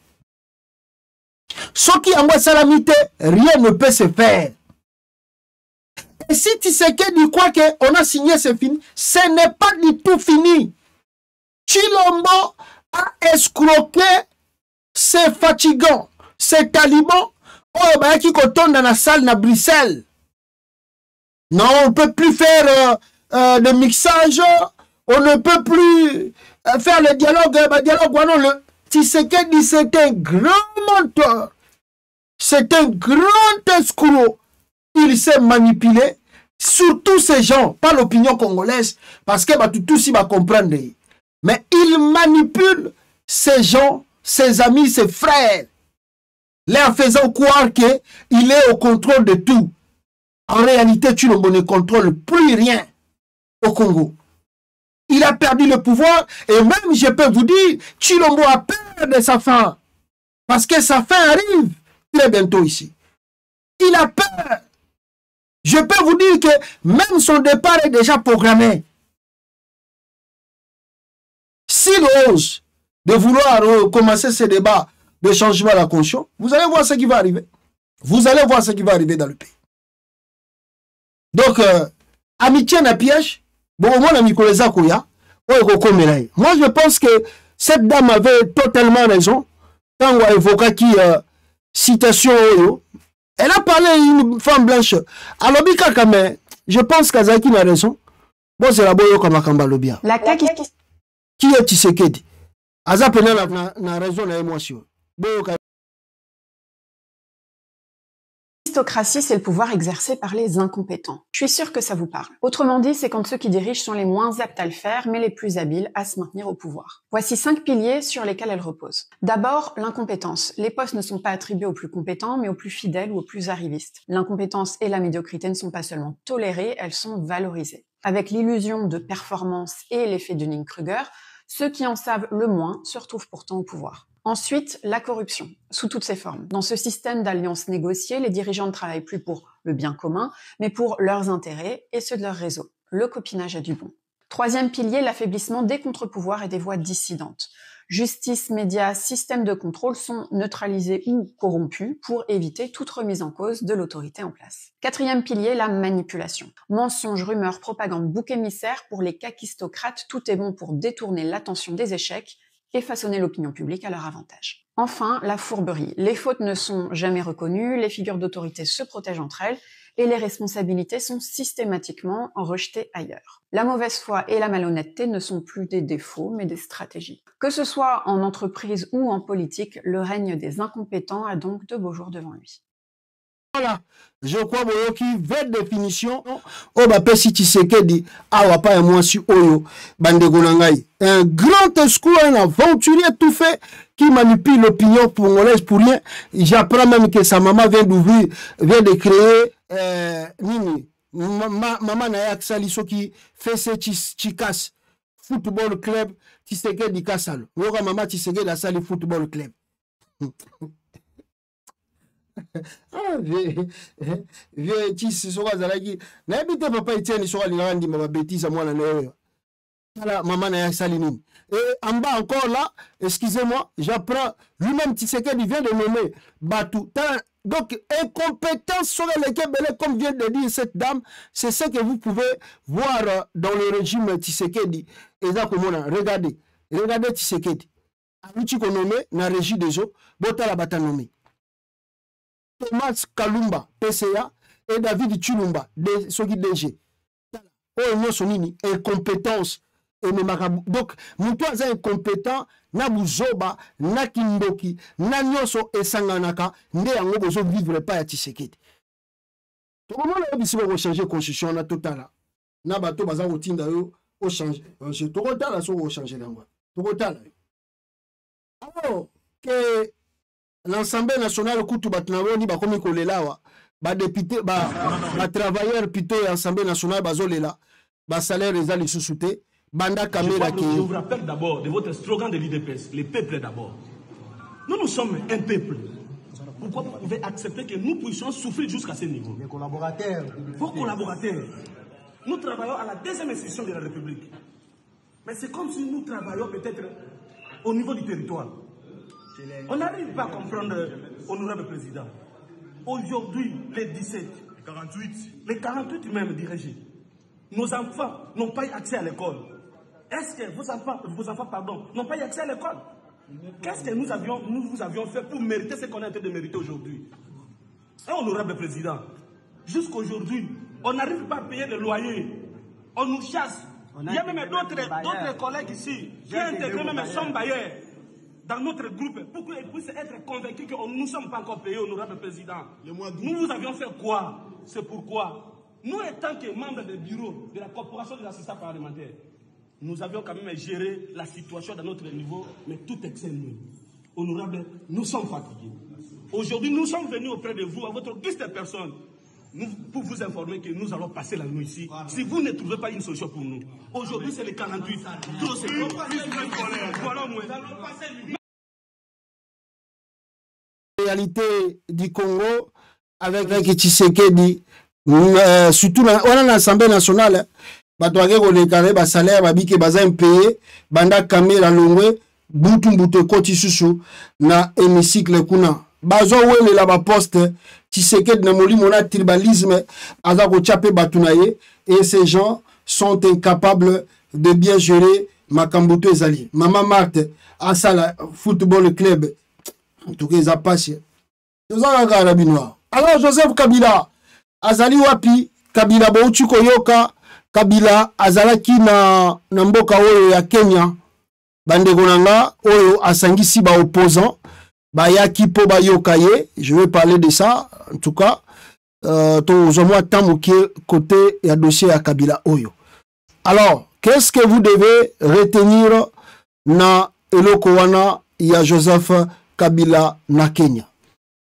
Soki yango salamité, rien ne peut se faire. Et si Tshisekedi croit qu'on a signé, c'est fini, ce n'est pas du tout fini. Tshilombo a escroqué ces fatigants, ces talibans, qui kotonda dans la salle à Bruxelles. Non, on ne peut plus faire de mixage, on ne peut plus faire le dialogue. Tshisekedi, c'est un grand menteur. C'est un grand escroc. Il s'est manipulé, surtout ces gens, pas l'opinion congolaise, parce que tout si va comprendre. Mais il manipule ces gens, ses amis, ses frères, leur faisant croire qu'il est au contrôle de tout. En réalité, Tshilombo ne contrôle plus rien au Congo. Il a perdu le pouvoir et même, je peux vous dire, Tshilombo a peur de sa fin. Parce que sa fin arrive très bientôt ici. Il a peur. Je peux vous dire que même son départ est déjà programmé. S'il ose de vouloir commencer ce débat de changement de la Constitution, vous allez voir ce qui va arriver. Vous allez voir ce qui va arriver dans le pays. Donc, amitié n'a piège, bon, moi, moi, je pense que cette dame avait totalement raison quand on a évoqué qui citation, elle a parlé à une femme blanche. Alors, je pense qu'Azaki a raison. Bon, c'est la boyo comme Akamba Lobia. La qui est Tshisekedi? Azap n'a raison, la émotion. L'aristocratie, c'est le pouvoir exercé par les incompétents. Je suis sûre que ça vous parle. Autrement dit, c'est quand ceux qui dirigent sont les moins aptes à le faire, mais les plus habiles à se maintenir au pouvoir. Voici 5 piliers sur lesquels elle repose. D'abord, l'incompétence. Les postes ne sont pas attribués aux plus compétents, mais aux plus fidèles ou aux plus arrivistes. L'incompétence et la médiocrité ne sont pas seulement tolérées, elles sont valorisées. Avec l'illusion de performance et l'effet Dunning-Kruger, ceux qui en savent le moins se retrouvent pourtant au pouvoir. Ensuite, la corruption, sous toutes ses formes. Dans ce système d'alliances négociées, les dirigeants ne travaillent plus pour le bien commun, mais pour leurs intérêts et ceux de leur réseau. Le copinage a du bon. Troisième pilier, l'affaiblissement des contre-pouvoirs et des voix dissidentes. Justice, médias, système de contrôle sont neutralisés ou corrompus pour éviter toute remise en cause de l'autorité en place. Quatrième pilier, la manipulation. Mensonges, rumeurs, propagande, bouc émissaire, pour les kakistocrates, tout est bon pour détourner l'attention des échecs et façonner l'opinion publique à leur avantage. Enfin, la fourberie. Les fautes ne sont jamais reconnues, les figures d'autorité se protègent entre elles, et les responsabilités sont systématiquement rejetées ailleurs. La mauvaise foi et la malhonnêteté ne sont plus des défauts, mais des stratégies. Que ce soit en entreprise ou en politique, le règne des incompétents a donc de beaux jours devant lui. Voilà, je crois que vers définition, oh bah si Tshisekedi, ah pas et moi sur Oyo, Bandegolangay, un grand escroc, un aventurier tout fait qui manipule l'opinion congolaise pour rien. J'apprends même que sa maman vient de créer Nini, maman Nayak Saliso qui fait ce Chikas football club Tshisekedi Kassalo. Yoga maman Tshisekedi a sali football club. Ah, vieux tisi soka zalaki na habite papa Etienne soka linandi ma bêtise à moi la néo là maman na sali nini et en bas encore là excusez-moi j'apprends lui-même Tshisekedi vient de nommer Batou donc incompétence sur lesquelles comme vient de dire cette dame c'est ce que vous pouvez voir dans le régime Tshisekedi et là comme on regardez Tshisekedi amuti ko nommé na régie des eaux botala bata nommé Thomas Kalumba, PCA, et David Chulumba, de Sogi DG. Oh, non, son nini, incompétence. Et donc, moutois incompétent, na buzoba, na kindoki, na nyoso et sanganaka, ne yango bozo vivre pas à Tshisekedi. Donc, comment on a dit qu'on changer la constitution, na totala. Na bato baza rotinda yo, o changer. Tokotala so o changer l'ango. Tokotala. Alors, que l'Assemblée nationale kutu batnawoni bakomi kolelawa ba député ba travailleur plutôt l'Assemblée nationale bazolela ba salaire les ali sous-souté banda caméra qui. Je vous rappelle d'abord de votre slogan de l'IDPS, les peuples d'abord. Nous sommes un peuple. Pourquoi vous pouvez accepter que nous puissions souffrir jusqu'à ce niveau? Les collaborateurs. Vos collaborateurs. Nous travaillons à la deuxième institution de la République. Mais c'est comme si nous travaillions peut-être au niveau du territoire. On n'arrive pas à comprendre, honorable président. Aujourd'hui, les 17, les 48 même dirigés, nos enfants n'ont pas eu accès à l'école. Est-ce que vos enfants n'ont pas eu accès à l'école? Qu'est-ce que nous vous avions fait pour mériter ce qu'on est en train de mériter aujourd'hui? Honorable président, jusqu'aujourd'hui, on n'arrive pas à payer le loyer. On nous chasse. Il y a même d'autres collègues ici qui ont intégré même son bailleur dans notre groupe pour qu'ils puissent être convaincus que nous ne sommes pas encore payés, honorable président. Nous vous avions fait quoi? C'est pourquoi nous, étant que membres du bureau de la corporation des assistants parlementaires, nous avions quand même géré la situation dans notre niveau, mais tout excès nous. Honorable, nous sommes fatigués. Aujourd'hui, nous sommes venus auprès de vous, à votre guise de personne, pour vous informer que nous allons passer la nuit ici. Si vous ne trouvez pas une solution pour nous. Aujourd'hui, c'est les 48. Trop c'est bon. Voilà, moi. Réalité du Congo avec Tshisekedi, surtout on a l'Assemblée nationale, batouage ko le carré ba salaire ba bike baza impayé, banda caméra longwe, butu ekoti susu na hémicycle kuna bazo welela ba poste Tshisekedi na molimo na tribalisme aza kotia pe batu na ye, et ces gens sont incapables de bien gérer makambo to ezali. Mama Marthe asala football club en tout cas eza pasi tozaka kaka binoa. Alors Joseph Kabila azali wapi? Kabila bouti koyoka Kabila azalaki na mboka oyo ya Kenya, bandeko nanga oyo asangisi ba opposant bayaki po bayoka ye. Je vais parler de ça en tout cas. Tozomwa tamuki côté ya dossier ya Kabila oyo. Alors, qu'est-ce que vous devez retenir na eloko wana ya Joseph Kabila na Kenya?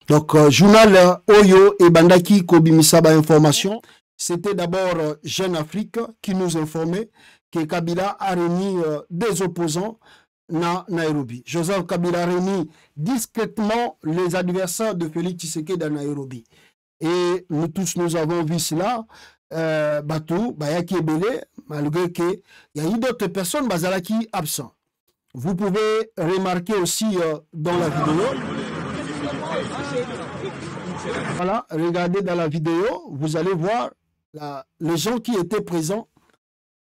Donc, journal oyo et bandaki kobimisa ba information. C'était d'abord Jeune Afrique qui nous informait que Kabila a réuni des opposants na Nairobi. Joseph Kabila a réuni discrètement les adversaires de Félix Tshisekedi à Nairobi. Et nous tous, nous avons vu cela. Batou, Bayaki Ebele, malgré qu'il y a eu d'autres personnes, Bazalaki absent. Vous pouvez remarquer aussi dans la vidéo. Voilà, regardez dans la vidéo, vous allez voir les gens qui étaient présents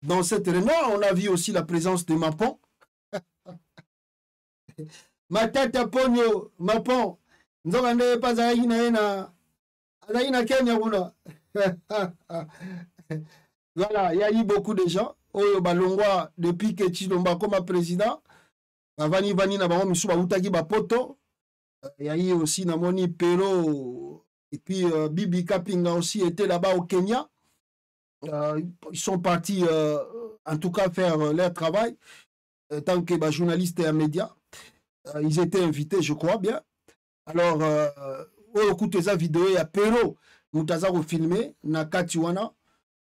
dans cette réunion. On a vu aussi la présence de Mapon. Matata Ponyo, Mapon. Nous avons pas Kenya. Voilà, il y a eu beaucoup de gens. Oyo Balongwa, depuis que Tshilomba comme président, Vani na bango misu bautaki bapoto. Il y a eu aussi Namoni Pero et puis Bibi Kapinga aussi était là-bas au Kenya. Ils sont partis en tout cas faire leur travail tant que journalistes et médias. Ils étaient invités, je crois bien. Alors, écoutez la vidéo, il y a Pero Moutazaro filmé, Nakatiwana,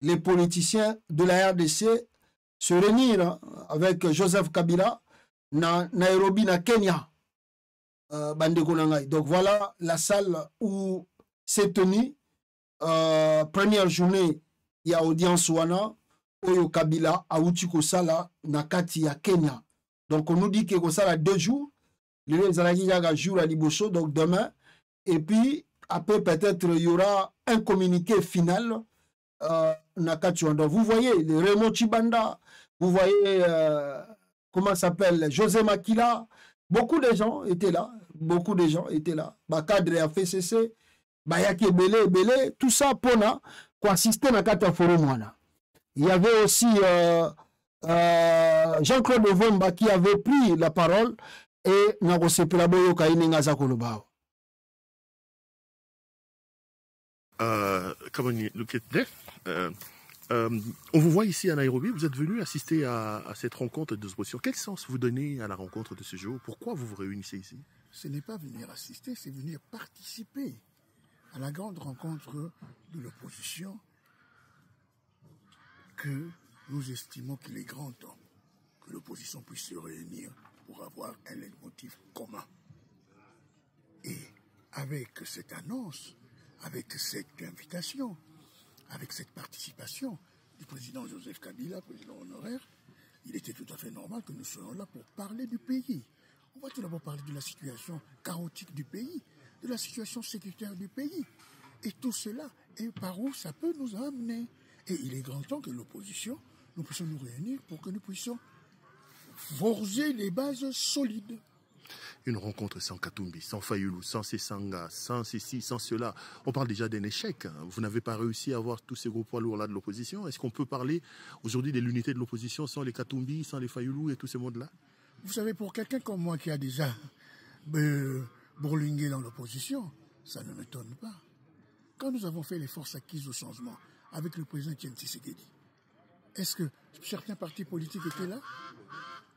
les politiciens de la RDC se réunir avec Joseph Kabila na Nairobi, na Kenya. Donc voilà la salle où s'est tenue première journée, il y a audience wana Oyo Kabila a Uchiko Sala na kati ya Kenya. Donc on nous dit que ça a 2 jours, le jour à Liboso, donc demain, et puis après peut-être il y aura un communiqué final na kati wana. Vous voyez le Raymond Chibanda, vous voyez comment s'appelle José Makila, beaucoup de gens étaient là, Bakadre a fait cesser, Bayaki Belé, tout ça pour assister à Kata Forum. Il y avait aussi Jean-Claude Vomba qui avait pris la parole et Nagose Pelaboyo Kaini Zakoloba. Come on, look at that. On vous voit ici à Nairobi, vous êtes venu assister à cette rencontre de opposition. Quel sens vous donnez à la rencontre de ce jour? Pourquoi vous vous réunissez ici? Ce n'est pas venir assister, c'est venir participer à la grande rencontre de l'opposition que nous estimons qu'il est grand temps que l'opposition puisse se réunir pour avoir un leitmotiv commun. Et avec cette annonce, avec cette invitation, avec cette participation du président Joseph Kabila, président honoraire, il était tout à fait normal que nous soyons là pour parler du pays. On va tout d'abord parler de la situation chaotique du pays, de la situation sécuritaire du pays. Et tout cela, et par où ça peut nous amener. Et il est grand temps que l'opposition, nous puissions nous réunir pour que nous puissions forger les bases solides. Une rencontre sans Katumbi, sans Fayulu, sans Sesanga, sans ceci, sans cela. On parle déjà d'un échec. Vous n'avez pas réussi à avoir tous ces gros poids lourds-là de l'opposition. Est-ce qu'on peut parler aujourd'hui de l'unité de l'opposition sans les Katumbi, sans les Fayulu et tous ces mondes-là? Vous savez, pour quelqu'un comme moi qui a déjà bourlingué dans l'opposition, ça ne m'étonne pas. Quand nous avons fait les forces acquises au changement avec le président Tshisekedi, est-ce que certains partis politiques étaient là?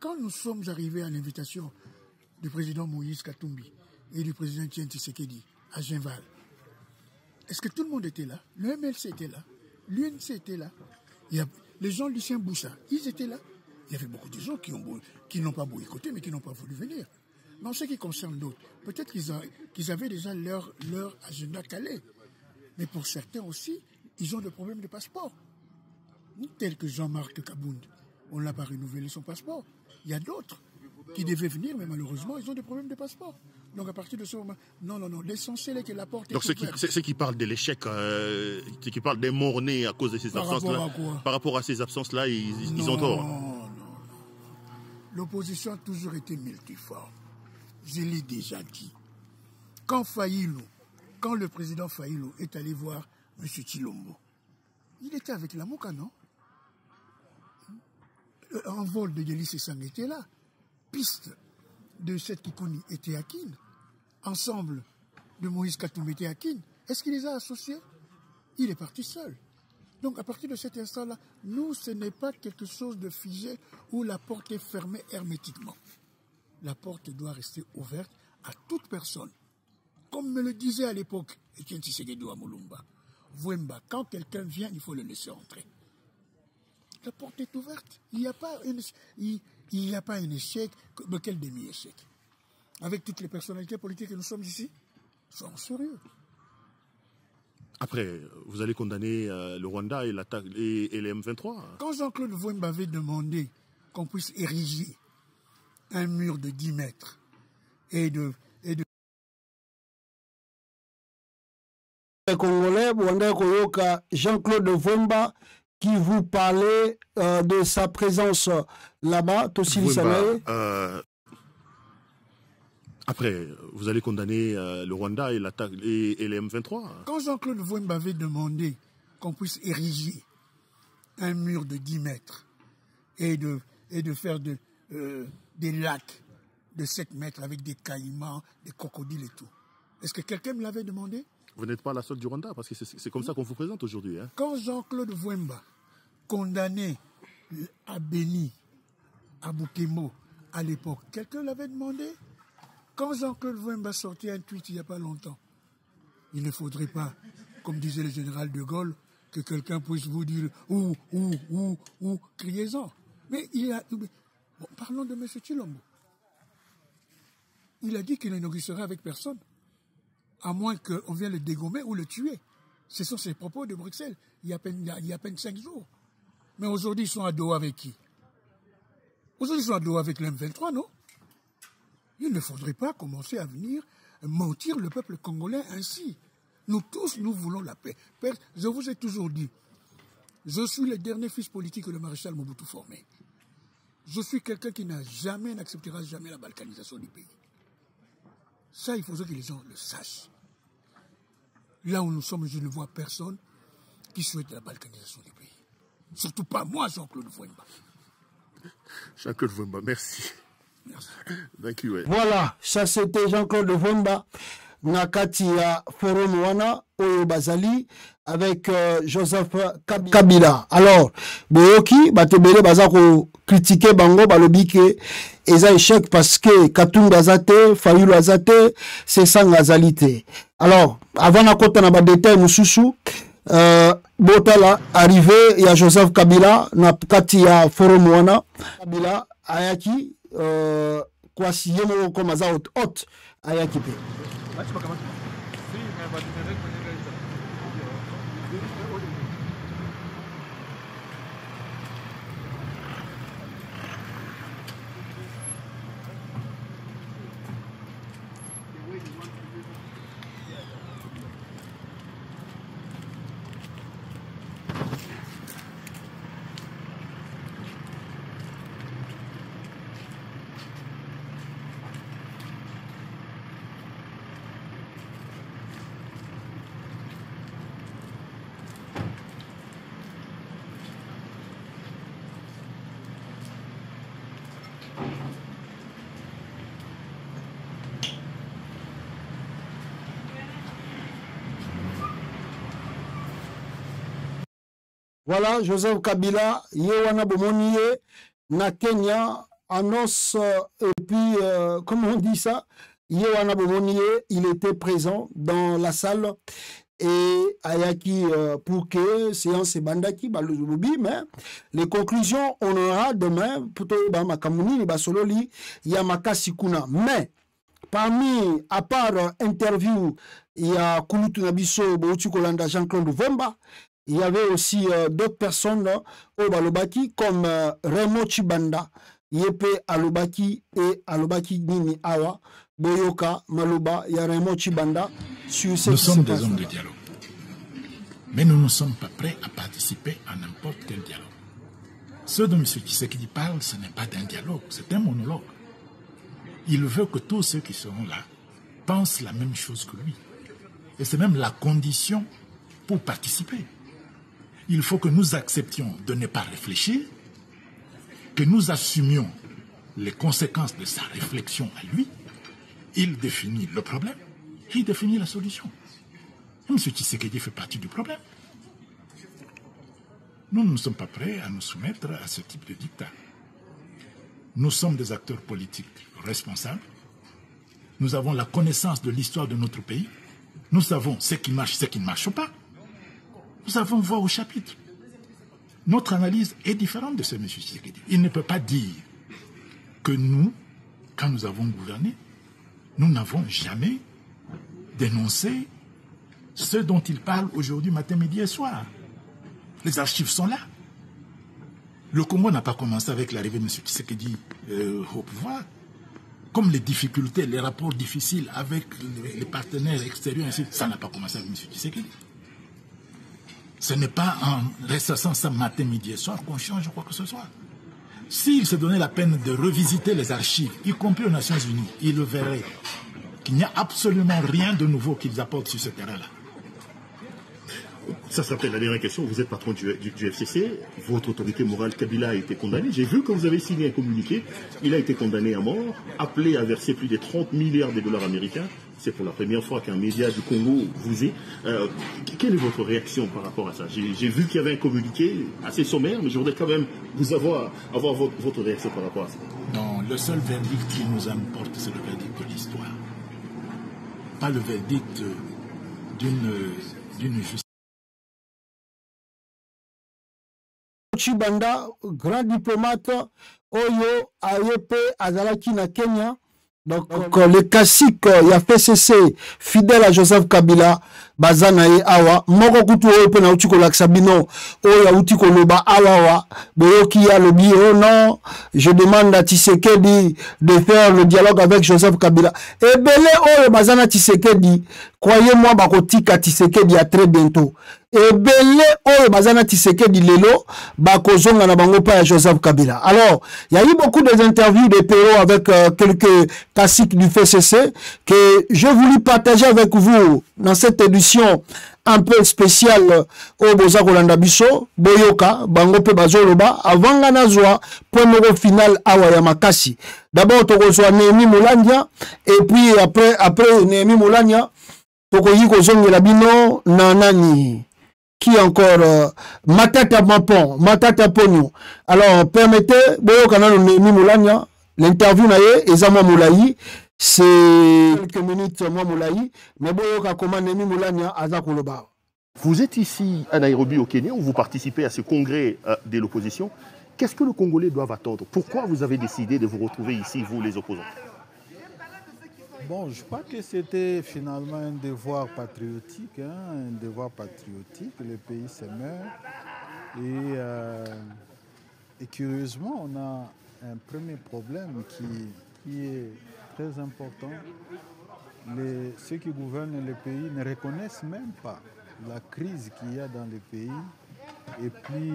Quand nous sommes arrivés à l'invitation du président Moïse Katumbi et du président Tshisekedi à Genval, est-ce que tout le monde était là? Le MLC était là, l'UNC était là, les gens Lucien Boussa, ils étaient là. Il y avait beaucoup de gens qui n'ont pas boycotté, mais qui n'ont pas voulu venir. Mais en ce qui concerne d'autres, peut-être qu'ils avaient déjà leur agenda calé. Mais pour certains aussi, ils ont des problèmes de passeport. Tel que Jean-Marc Kabound, on n'a pas renouvelé son passeport. Il y a d'autres. qui devaient venir, mais malheureusement, ils ont des problèmes de passeport. Donc à partir de ce moment, non, l'essentiel est que la porte est ouverte. Donc ceux qui parlent de l'échec, ceux qui parlent des morts-nés à cause de ces absences-là, par rapport à ces absences-là, ils ont tort. Non. L'opposition a toujours été multiforme. Je l'ai déjà dit. Quand le président Faïlou est allé voir M. Chilombo, il était avec la Mouka, non? Un vol de Yeli Sessang était là. Piste de Seth Kikouni était à Kin. Ensemble de Moïse Katoum était à Kin. Est-ce qu'il les a associés? Il est parti seul. Donc à partir de cet instant-là, nous, ce n'est pas quelque chose de figé où la porte est fermée hermétiquement. La porte doit rester ouverte à toute personne. Comme me le disait à l'époque Etienne Tshisekedi à Moulumba, Vwemba, quand quelqu'un vient, il faut le laisser entrer. La porte est ouverte. Il n'y a pas un échec, mais quel demi-échec. Avec toutes les personnalités politiques que nous sommes ici, soyons sérieux. Après, vous allez condamner le Rwanda et l'attaque et les M23. Quand Jean-Claude Vwemba avait demandé qu'on puisse ériger un mur de 10 mètres et de Congolais, Jean-Claude Vwemba qui vous parlait de sa présence là-bas, après, vous allez condamner le Rwanda et l'attaque et les M23. Quand Jean-Claude Vwemba avait demandé qu'on puisse ériger un mur de 10 mètres et de faire des lacs de 7 mètres avec des caïmans, des crocodiles et tout, est-ce que quelqu'un me l'avait demandé? Vous n'êtes pas la seule du Rwanda, parce que c'est comme ça qu'on vous présente aujourd'hui. Hein. Quand Jean-Claude Vwemba condamnait à Béni, à Boukemo, à l'époque, quelqu'un l'avait demandé? Quand Jean-Claude Vwemba sortait un tweet il n'y a pas longtemps, il ne faudrait pas, comme disait le général de Gaulle, que quelqu'un puisse vous dire ou, criez-en. Mais parlons de M. Chilombo. Il a dit qu'il ne négocierait avec personne, à moins qu'on vienne le dégommer ou le tuer. Ce sont ses propos de Bruxelles, il y a à peine 5 jours. Mais aujourd'hui, ils sont à Doha avec qui? Aujourd'hui, ils sont à Doha avec l'M23, non? Il ne faudrait pas commencer à venir mentir le peuple congolais ainsi. Nous tous, nous voulons la paix. Je vous ai toujours dit, je suis le dernier fils politique que le maréchal Mobutu formé. Je suis quelqu'un qui n'acceptera jamais la balkanisation du pays. Ça, il faudrait que les gens le sachent. Là où nous sommes, je ne vois personne qui souhaite la balkanisation du pays. Surtout pas moi, Jean-Claude Vwemba. Jean-Claude Vwemba, merci. Merci. Thank you, Voilà, ça c'était Jean-Claude Vwemba. Nakati ya forum wana oyo bazali avec Joseph Kabila. Alors, boyoki batebele baza ko critiquer bango balobi ke eza échec parce que Katumbi azate, Fayulu azate, Sessang azalite. Alors, avant na kota na ba détail mususu botala arrivé ya Joseph Kabila na kati ya forum wana Kabila ayaki kwa siyemo koma za hot ayaki pe. Voilà, Joseph Kabila, Yewana Bomoniye, na Kenya, annonce, et puis, comment on dit ça? Yewana Bomoniye, il était présent dans la salle, et Ayaki pour séance et Bandaki, mais les conclusions, on aura demain, pour Makamouni, Basololi, Yamaka Sikuna. Mais, parmi, à part interview, il y a Kulutu Nabiso, Boutu Kolanda, Jean-Claude Vwemba. Il y avait aussi d'autres personnes au Balobaki comme Raymond Chibanda. Yepe alobaki et alobaki nini awa boyoka maloba ya Raymond Tshibanda sur ce Nous qui sommes se des passe hommes de là-bas. dialogue. Mais nous ne sommes pas prêts à participer à n'importe quel dialogue. Ce dont M. Tshisekedi parle, ce n'est pas d'un dialogue, c'est un monologue. Il veut que tous ceux qui seront là pensent la même chose que lui. Et c'est même la condition pour participer. Il faut que nous acceptions de ne pas réfléchir, que nous assumions les conséquences de sa réflexion à lui. Il définit le problème, il définit la solution. M. Tshisekedi fait partie du problème. Nous ne sommes pas prêts à nous soumettre à ce type de dictat. Nous sommes des acteurs politiques responsables. Nous avons la connaissance de l'histoire de notre pays. Nous savons ce qui marche, ce qui ne marche pas. Nous savons voir au chapitre. Notre analyse est différente de ce M. Tshisekedi. Il ne peut pas dire que nous, quand nous avons gouverné, nous n'avons jamais dénoncé ce dont il parle aujourd'hui, matin, midi et soir. Les archives sont là. Le Congo n'a pas commencé avec l'arrivée de M. Tshisekedi au pouvoir. Comme les difficultés, les rapports difficiles avec les partenaires extérieurs, ça n'a pas commencé avec M. Tshisekedi. Ce n'est pas en ressassant ça matin, midi et soir qu'on change quoi que ce soit. S'il se donnait la peine de revisiter les archives, y compris aux Nations Unies, il le verrait qu'il n'y a absolument rien de nouveau qu'ils apportent sur ce terrain-là. Ça s'appelle la dernière question. Vous êtes patron du FCC. Votre autorité morale, Kabila, a été condamnée. J'ai vu que vous avez signé un communiqué. Il a été condamné à mort, appelé à verser plus de 30 milliards de dollars américains. C'est pour la première fois qu'un média du Congo vous est. Quelle est votre réaction par rapport à ça? J'ai vu qu'il y avait un communiqué assez sommaire, mais je voudrais quand même vous avoir votre réaction par rapport à ça. Non, le seul verdict qui nous importe, c'est le verdict de l'histoire. Pas le verdict d'une justice. Tshibanda, grand diplomate, Oyo, Ayepe, Azalaki na Kenya. Donc, le classique, il y a FCC, fidèle à Joseph Kabila, Bazanae Awa, Moko Kutu Oyo na Utiko Laksabino, Oya Utiko Loba Awa, Boyoki a le bio, non, je demande à Tshisekedi de faire le dialogue avec Joseph Kabila. Et Belé Oyo Bazana Tshisekedi, croyez-moi, Bakotika Tshisekedi à très bientôt. Et Belé Oyo Bazana Tshisekedi Lelo, Bakozonga na bango pa Joseph Kabila. Alors, il y a eu beaucoup d'interviews de Perrault avec quelques classiques du FCC que je voulais partager avec vous dans cette édition un peu spéciale au Boza Kolanda Biso, Boyoka, Bangope Bazoloba, avant Ganazwa, point numéro final à Wayamakasi. D'abord, Tokozwa Némi Moulania, et puis après Némi Moulania, Tokoyiko Zongela Bino, Nanani. Qui encore Matata Mapon, Matata Pogno. Alors, permettez, Boyoka Némi Moulania, l'interview naye, Ezama Moulayi, c'est quelques minutes, moi Moulayi, mais Boyoka Koma Némi Moulania, Azakoloba. Vous êtes ici à Nairobi, au Kenya, où vous participez à ce congrès de l'opposition. Qu'est-ce que les Congolais doivent attendre? Pourquoi vous avez décidé de vous retrouver ici, vous les opposants? Bon, je crois que c'était finalement un devoir patriotique, Le pays se meurt. Et curieusement, on a un premier problème qui est très important. Ceux qui gouvernent le pays ne reconnaissent même pas la crise qu'il y a dans le pays. Et puis,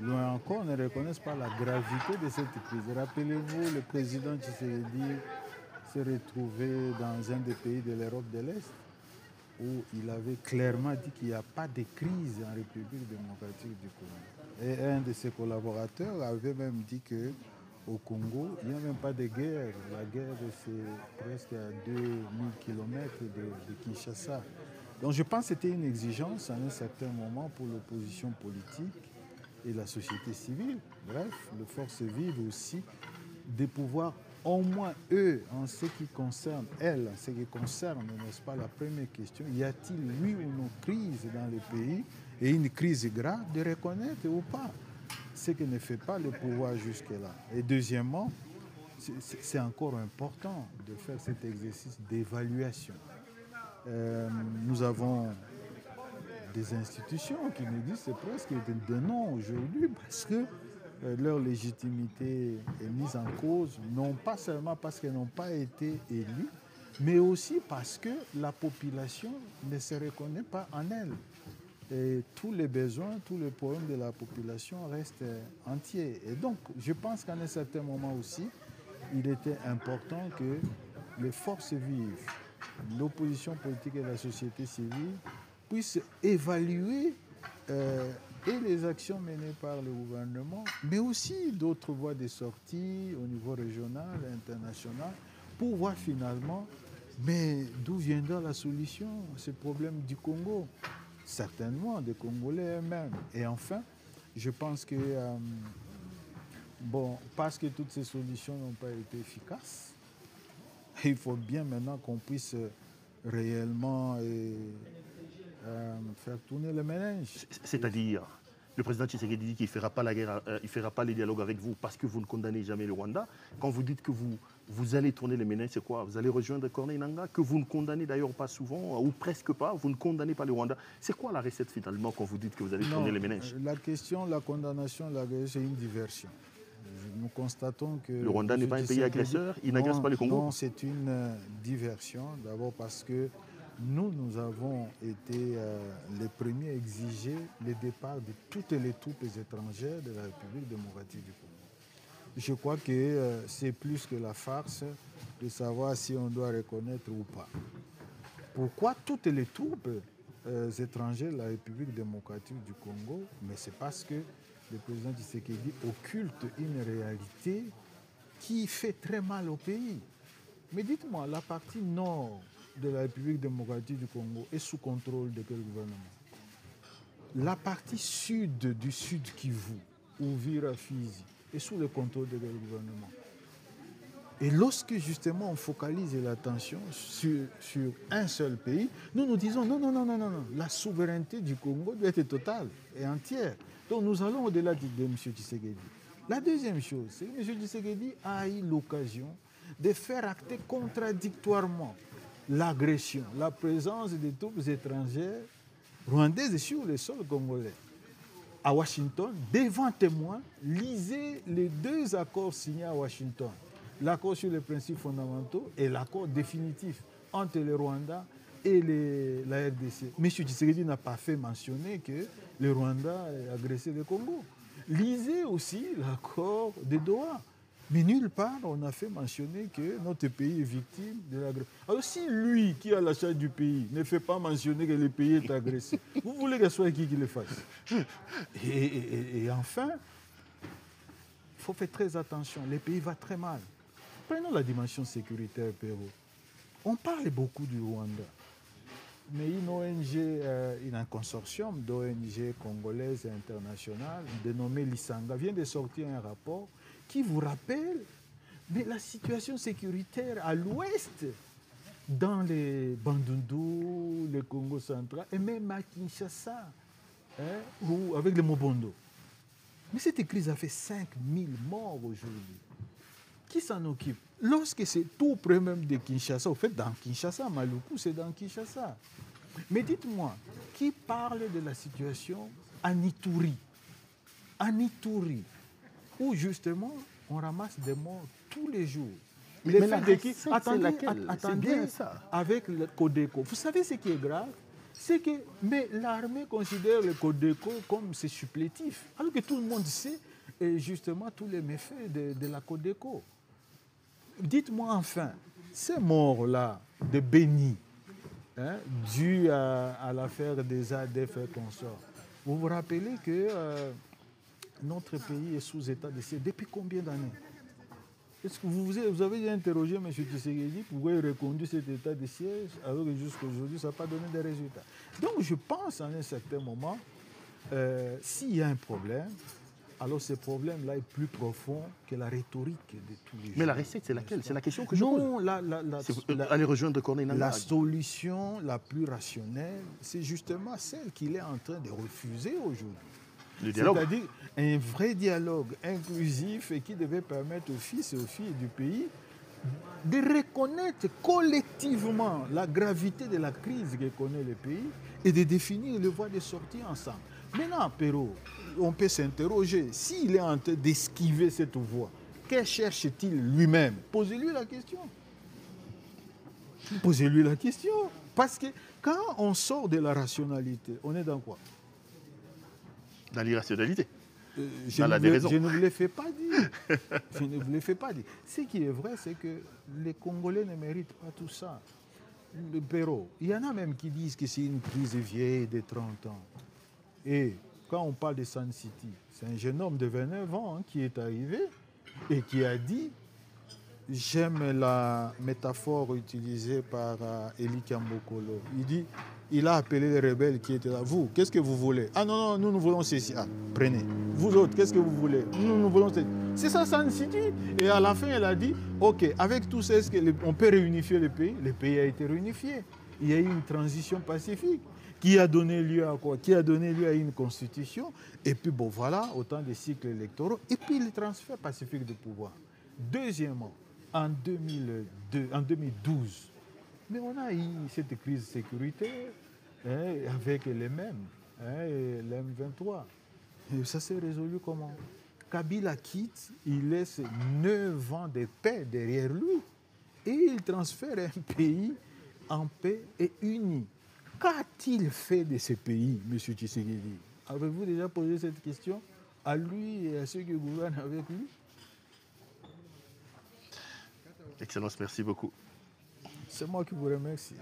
loin encore, ne reconnaissent pas la gravité de cette crise. Rappelez-vous, le président Tshisekedi s'est retrouvé dans un des pays de l'Europe de l'Est où il avait clairement dit qu'il n'y a pas de crise en République démocratique du Congo. Et un de ses collaborateurs avait même dit qu'au Congo, il n'y a même pas de guerre. La guerre, c'est presque à 2000 km de Kinshasa. Donc je pense que c'était une exigence à un certain moment pour l'opposition politique et la société civile. Bref, les forces vives aussi, de pouvoir au moins eux, en ce qui concerne elles, en ce qui concerne, n'est-ce pas, la première question, y a-t-il oui ou non crise dans le pays et une crise grave, de reconnaître ou pas, ce que ne fait pas le pouvoir jusque-là. Et deuxièmement, c'est encore important de faire cet exercice d'évaluation. Nous avons des institutions qui nous disent c'est presque des non aujourd'hui parce que leur légitimité est mise en cause, non pas seulement parce qu'elles n'ont pas été élues, mais aussi parce que la population ne se reconnaît pas en elles. Et tous les besoins, tous les problèmes de la population restent entiers. Et donc, je pense qu'à un certain moment aussi, il était important que les forces vives, l'opposition politique et la société civile puissent évaluer et les actions menées par le gouvernement, mais aussi d'autres voies de sortie au niveau régional et international pour voir finalement mais d'où viendra la solution à ce problème du Congo. Certainement des Congolais eux-mêmes. Et enfin, je pense que, parce que toutes ces solutions n'ont pas été efficaces, il faut bien maintenant qu'on puisse réellement faire tourner le ménage. C'est-à-dire, le président Tshisekedi dit qu'il ne fera pas la guerre, il ne fera pas les dialogues avec vous parce que vous ne condamnez jamais le Rwanda. Quand vous dites que vous allez tourner les ménages, c'est quoi? Vous allez rejoindre Corneille Nangaa, que vous ne condamnez d'ailleurs pas souvent, ou presque pas, vous ne condamnez pas le Rwanda. C'est quoi la recette finalement quand vous dites que vous allez tourner les ménages? La question, la condamnation, la guerre, c'est une diversion. Nous constatons que... Le Rwanda n'est pas un pays agresseur, il n'agresse pas le Congo? Non, c'est une diversion. D'abord parce que nous avons été les premiers à exiger le départ de toutes les troupes étrangères de la République démocratique du Congo. Je crois que c'est plus que la farce de savoir si on doit reconnaître ou pas. Pourquoi toutes les troupes étrangères de la République démocratique du Congo? Mais c'est parce que le président Tshisekedi occulte une réalité qui fait très mal au pays. Mais dites-moi, la partie nord de la République démocratique du Congo est sous contrôle de quel gouvernement? La partie sud du Sud Kivu, Uvira, Fizi, est sous le contrôle de quel gouvernement? Et lorsque justement on focalise l'attention sur un seul pays, nous disons non, la souveraineté du Congo doit être totale et entière. Donc nous allons au-delà de M. Tshisekedi. La deuxième chose, c'est que M. Tshisekedi a eu l'occasion de faire acter contradictoirement l'agression, la présence des troupes étrangères rwandaises sur le sol congolais. À Washington, devant témoins, lisez les deux accords signés à Washington. L'accord sur les principes fondamentaux et l'accord définitif entre le Rwanda et la RDC. M. Tshisekedi n'a pas fait mentionner que le Rwanda a agressé le Congo. Lisez aussi l'accord de Doha. Mais nulle part, on a fait mentionner que notre pays est victime de l'agression. Alors si lui, qui a la charge du pays, ne fait pas mentionner que le pays est agressé, vous voulez que ce soit qui le fasse? Et enfin, il faut faire très attention. Le pays va très mal. Prenons la dimension sécuritaire, Pérou. On parle beaucoup du Rwanda. Mais une ONG, un consortium d'ONG congolaises et internationales, dénommé l'Isanga, vient de sortir un rapport qui vous rappelle la situation sécuritaire à l'ouest, dans les Bandundu, le Congo central, et même à Kinshasa, ou avec les Mobondo. Mais cette crise a fait 5000 morts aujourd'hui. Qui s'en occupe? Lorsque c'est tout près même de Kinshasa, au fait, dans Kinshasa, Maluku, c'est dans Kinshasa. Mais dites-moi, qui parle de la situation à Ituri? En Ituri, où justement, on ramasse des morts tous les jours. Mais la recette, attendez, bien ça. Avec le Codeco. Vous savez ce qui est grave? C'est que l'armée considère le Codeco comme c'est supplétif. Alors que tout le monde sait justement tous les méfaits de la Codeco. Dites-moi enfin, ces morts-là de Béni, dus à l'affaire des ADF et consorts, vous vous rappelez que notre pays est sous état de siège depuis combien d'années? Est-ce que vous avez interrogé M. Tshisekedi pourquoi il reconduit cet état de siège alors que jusqu'à aujourd'hui, ça n'a pas donné de résultats? Donc je pense à un certain moment, s'il y a un problème, alors ce problème-là est plus profond que la rhétorique de tous les jours. Mais la recette, c'est laquelle? C'est la question que je pose. Aller rejoindre Corneille Nangaa. La solution la plus rationnelle, c'est justement celle qu'il est en train de refuser aujourd'hui. Le dialogue. C'est-à-dire un vrai dialogue inclusif et qui devait permettre aux fils et aux filles du pays de reconnaître collectivement la gravité de la crise que connaît le pays et de définir les voies de sortie ensemble. Maintenant, Pérou, on peut s'interroger. S'il est en train d'esquiver cette voie, que cherche-t-il lui-même? Posez-lui la question. Posez-lui la question. Parce que quand on sort de la rationalité, on est dans quoi? Dans l'irrationalité. Je ne vous le fais pas dire. Je ne vous le fais pas dire. Ce qui est vrai, c'est que les Congolais ne méritent pas tout ça. Le Perrault, il y en a même qui disent que c'est une crise vieille de 30 ans. Et quand on parle de Sun City, c'est un jeune homme de 29 ans qui est arrivé et qui a dit, j'aime la métaphore utilisée par Eli Kambokolo. Il dit, il a appelé les rebelles qui étaient là. Vous, qu'est-ce que vous voulez? Ah non, nous voulons ceci. Ah, prenez. Vous autres, qu'est-ce que vous voulez? Nous voulons ceci. C'est ça, Sun City. Et à la fin, elle a dit, OK, avec tout ça, est-ce qu'on peut réunifier le pays? Le pays a été réunifié. Il y a eu une transition pacifique qui a donné lieu à quoi? Qui a donné lieu à une constitution. Et puis, bon, voilà, autant de cycles électoraux. Et puis, le transfert pacifique de pouvoir. Deuxièmement, en 2012, mais on a eu cette crise sécuritaire avec les mêmes, l'M23. Et ça s'est résolu comment? Kabila quitte, il laisse 9 ans de paix derrière lui et il transfère un pays en paix et uni. Qu'a-t-il fait de ce pays, M. Tshisekedi? Avez-vous déjà posé cette question à lui et à ceux qui gouvernent avec lui? Excellence, merci beaucoup. C'est moi qui vous remercie.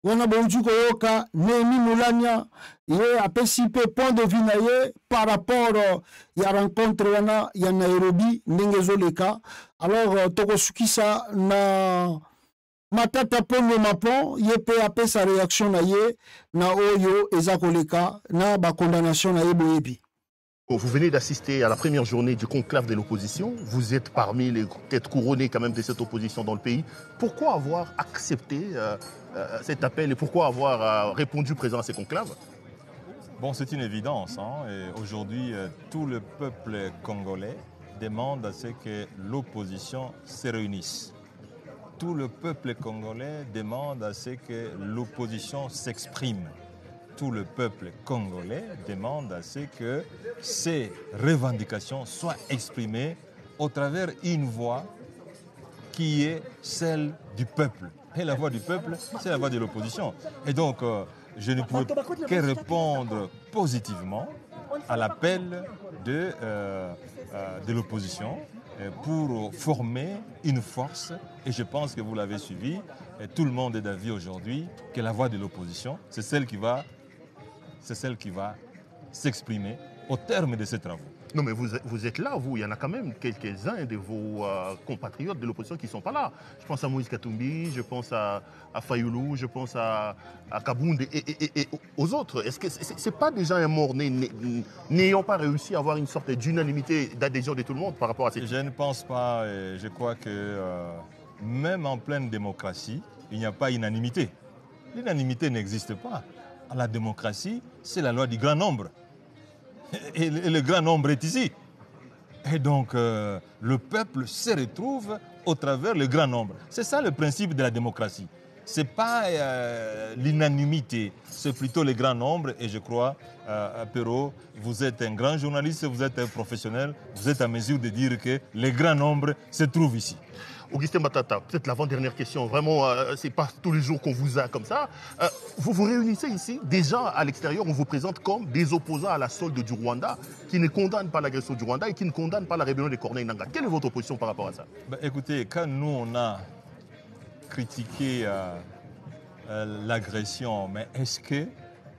Wana bonju koyoka Némi Moulania ye apesi pe point de vue na ye par rapport ya rencontre wana ya Nairobi ndenge ezoleka. Alors tokosukisa na matata pongo mapon ye pe apesa réaction na ye na oyo eza koleka na ba condamnation na ye boyebi. Vous venez d'assister à la première journée du conclave de l'opposition. Vous êtes parmi les têtes couronnées quand même de cette opposition dans le pays. Pourquoi avoir accepté cet appel et pourquoi avoir répondu présent à ces conclaves? Bon, c'est une évidence. Aujourd'hui, tout le peuple congolais demande à ce que l'opposition se réunisse. Tout le peuple congolais demande à ce que l'opposition s'exprime. Tout le peuple congolais demande à ce que ces revendications soient exprimées au travers une voix qui est celle du peuple. Et la voix du peuple, c'est la voix de l'opposition. Et donc, je ne pouvais que répondre positivement à l'appel de l'opposition pour former une force. Et je pense que vous l'avez suivi. Et tout le monde est d'avis aujourd'hui que la voix de l'opposition, c'est celle qui va s'exprimer au terme de ces travaux. Non, mais vous êtes là, vous. Il y en a quand même quelques-uns de vos compatriotes de l'opposition qui ne sont pas là. Je pense à Moïse Katumbi, je pense à Fayoulou, je pense à Kabound et aux autres. Est-ce que ce n'est pas déjà un mort n'ayant pas réussi à avoir une sorte d'unanimité, d'adhésion de tout le monde par rapport à cette... Je ne pense pas. Je crois que même en pleine démocratie, il n'y a pas unanimité. L'unanimité n'existe pas. La démocratie, c'est la loi du grand nombre. Et le grand nombre est ici. Et donc, le peuple se retrouve au travers le grand nombre. C'est ça le principe de la démocratie. Ce n'est pas l'unanimité, c'est plutôt le grand nombre. Et je crois, Perrault, vous êtes un grand journaliste, vous êtes un professionnel, vous êtes à mesure de dire que le grand nombre se trouve ici. Augustin Matata, peut-être l'avant-dernière question. Vraiment, ce n'est pas tous les jours qu'on vous a comme ça. Vous vous réunissez ici. Déjà, à l'extérieur, on vous présente comme des opposants à la solde du Rwanda, qui ne condamnent pas l'agression du Rwanda et qui ne condamnent pas la rébellion des Corneilles Nangaa. Quelle est votre position par rapport à ça? Écoutez, quand nous, on a critiqué l'agression, mais est-ce que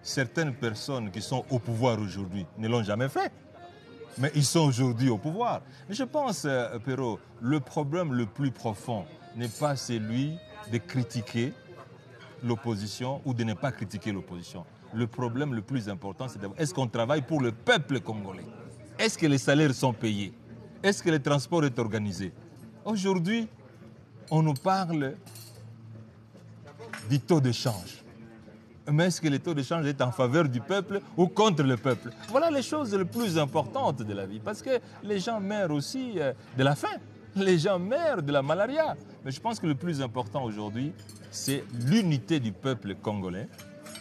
certaines personnes qui sont au pouvoir aujourd'hui ne l'ont jamais fait? Mais ils sont aujourd'hui au pouvoir. Mais je pense, Perrault, le problème le plus profond n'est pas celui de critiquer l'opposition ou de ne pas critiquer l'opposition. Le problème le plus important, c'est est-ce qu'on travaille pour le peuple congolais? Est-ce que les salaires sont payés? Est-ce que le transport est organisé? Aujourd'hui, on nous parle du taux de change. Mais est-ce que le taux de change est en faveur du peuple ou contre le peuple? Voilà les choses les plus importantes de la vie. Parce que les gens meurent aussi de la faim. Les gens meurent de la malaria. Mais je pense que le plus important aujourd'hui, c'est l'unité du peuple congolais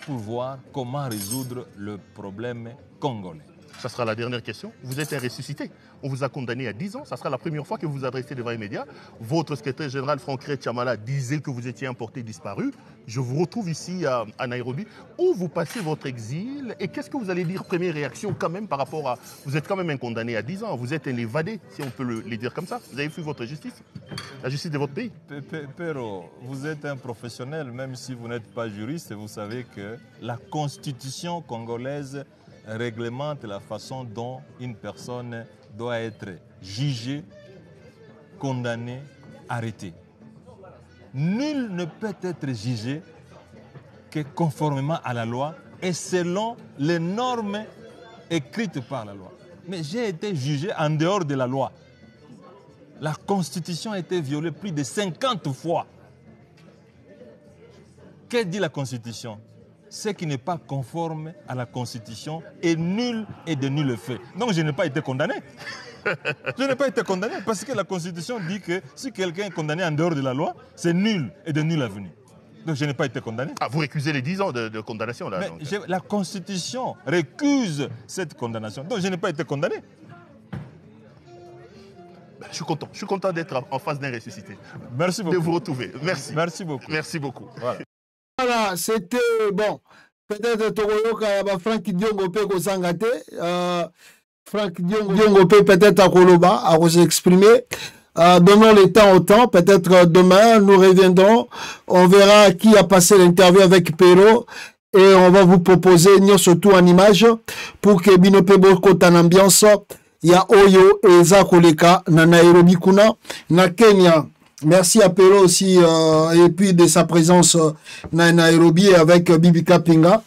pour voir comment résoudre le problème congolais. Ça sera la dernière question. Vous êtes un ressuscité. On vous a condamné à 10 ans. Ça sera la première fois que vous vous adressez devant les médias. Votre secrétaire général, Franck Chamala, disait que vous étiez importé disparu. Je vous retrouve ici à Nairobi. Où vous passez votre exil et qu'est-ce que vous allez dire, première réaction quand même par rapport à... Vous êtes quand même un condamné à 10 ans. Vous êtes un évadé, si on peut le dire comme ça. Vous avez fui votre justice, la justice de votre pays. Pero, vous êtes un professionnel, même si vous n'êtes pas juriste, vous savez que la constitution congolaise réglemente la façon dont une personne doit être jugée, condamnée, arrêtée. Nul ne peut être jugé que conformément à la loi et selon les normes écrites par la loi. Mais j'ai été jugé en dehors de la loi. La Constitution a été violée plus de 50 fois. Que dit la Constitution? Ce qui n'est pas conforme à la Constitution est nul et de nul fait. Donc je n'ai pas été condamné. Je n'ai pas été condamné parce que la Constitution dit que si quelqu'un est condamné en dehors de la loi, c'est nul et de nul avenir. Donc je n'ai pas été condamné. Ah, vous récusez les 10 ans de condamnation là. Mais la Constitution récuse cette condamnation. Donc je n'ai pas été condamné. Je suis content d'être en face d'un ressuscité. Merci beaucoup. De vous retrouver. Merci. Merci beaucoup. Merci beaucoup. Voilà, c'était bon. Peut-être Togoyoka yaba Franck Diongo pe ko sangate. Franck Diongo peut-être à Koloba à vous exprimer. Donnons le temps au temps. Peut-être demain nous reviendrons. On verra qui a passé l'interview avec Pero et on va vous proposer surtout en image pour que Binope Boko en ambiance. Il y a Oyo et Zakoleka na Nairobi kuna na Kenya. Merci à Pero aussi et puis de sa présence na Nairobi avec Bibi Kapinga.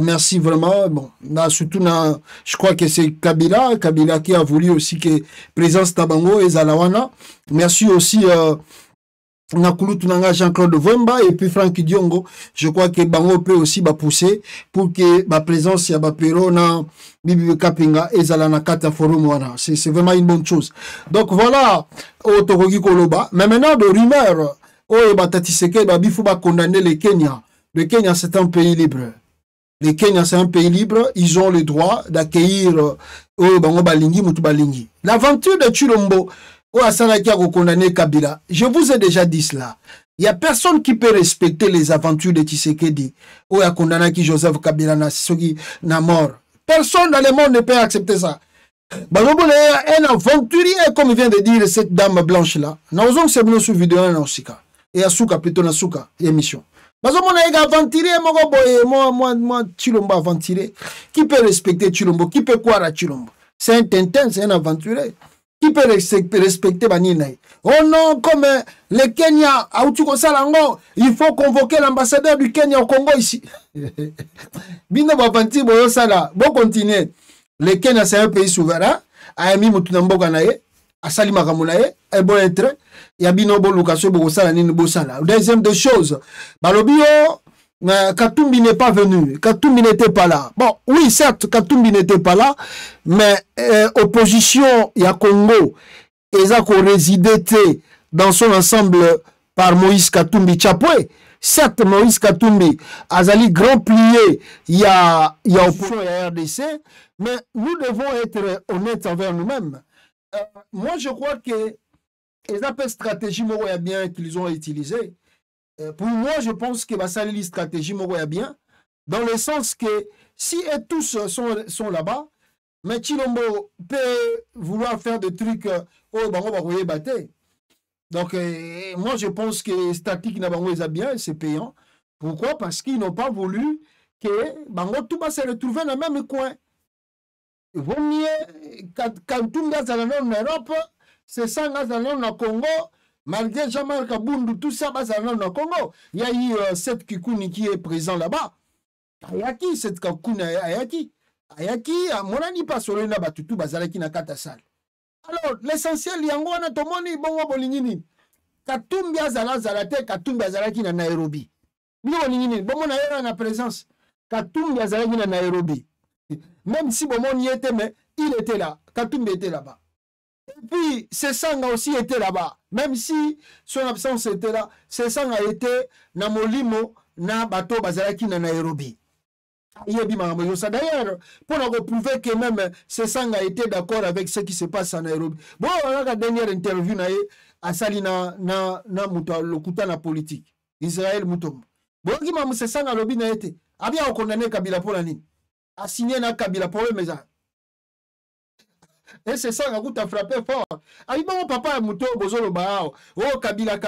Merci vraiment. Bon, surtout je crois que c'est Kabila qui a voulu aussi que présence Tabango et Zalawana. Merci aussi Nakulu Tunanga Jean-Claude Vemba et puis Franck Diongo. Je crois que Bango peut aussi pousser pour que ma présence ya Pero na Bibi Kapinga et Zalana Kata Forum wana. C'est vraiment une bonne chose. Donc voilà, Otorogi Koloba. Mais maintenant, de rumeurs, Batati Seke, Babifu va condamner le Kenya. Le Kenya, c'est un pays libre. Le Kenya, c'est un pays libre. Ils ont le droit d'accueillir Bango Balingi, Mutu Balingi. L'aventure de Chilombo, Asanaki a condamné Kabila. Je vous ai déjà dit cela. Il n'y a personne qui peut respecter les aventures de Tshisekedi. Ou a condamné Joseph Kabila na mort. Personne dans le monde ne peut accepter ça. Un aventurier, comme vient de dire cette dame blanche-là. Nous avons vu sur vidéo et Asuka, plutôt Nasuka, émission. Moi, aventurier, moi, Chilombo aventurier. Qui peut respecter Chilombo? Qui peut croire à Chilombo? C'est un Tintin, c'est un aventurier. Qui peut respecter Baninaï? Oh non, comme le Kenya, il faut convoquer l'ambassadeur du Kenya au Congo ici. Bino Bapanti Boyosala, bon continuer. Le Kenya, c'est un pays souverain. Ayami Mutunamboga nae, Asali Makamunae, un bon être. Yabino Bolukaso Bogosala Nini Bosala. Deuxième des choses, Balobio, Katumbi n'est pas venu. Katumbi n'était pas là. Bon, oui, certes, Katumbi n'était pas là, mais opposition, il y a Congo, et ça qu'on résidait dans son ensemble par Moïse Katumbi Chapwe. Certes, Moïse Katumbi, Azali grand plié, il y a opposition à RDC, mais nous devons être honnêtes envers nous-mêmes. Moi, je crois que les appels stratégie bien qu'ils ont utilisé. Pour moi, je pense que la stratégie est bien, dans le sens que si et tous sont là-bas, mais Chilombo peut vouloir faire des trucs au Bango Baroye Baté. Donc, moi, je pense que statique n'a pas bien, c'est payant. Pourquoi? Parce qu'ils n'ont pas voulu que Bango tout va se retrouver dans le même coin. Il vaut mieux, quand tout le monde est en Europe, c'est ça, dans le Congo. Malgré Jean-Marc Kabundu, tout ça, au Congo, il y a eu cette Kikouni qui est présent là-bas. Ayaki, cette Kikouni, Ayaki. Ayaki, mon ami pas sur le Nabatutu, Bazalaki na Katasal. Alors, l'essentiel, il y a un bon tomoni, bon bolingini. Katumbi Azala Zalate, Katumbi Azalaki na Nairobi. Bon bolingini, bon mon aïe na présence. Katumbi Azalaki na Nairobi. Même si bon mon y était, mais il était là. Katumbi était là-bas. Et puis, Sesanga aussi était là-bas. Même si son absence était là, Sesanga était na Molimo, na Bato Bazalaki na Nairobi. D'ailleurs, pour prouver que même Sesanga a été d'accord avec ce qui se passe en Nairobi. Bon, la dernière interview à Salina na lokuta na politique. Israël Moutombo. Bon, qui m'a Sesanga lobi na été. A bien condamné Kabila pour la nini. A signé na Kabila pour le maison. Et c'est ça qui a frappé fort. Aïe bon papa Mouto bozolo bao. Oh Kabila.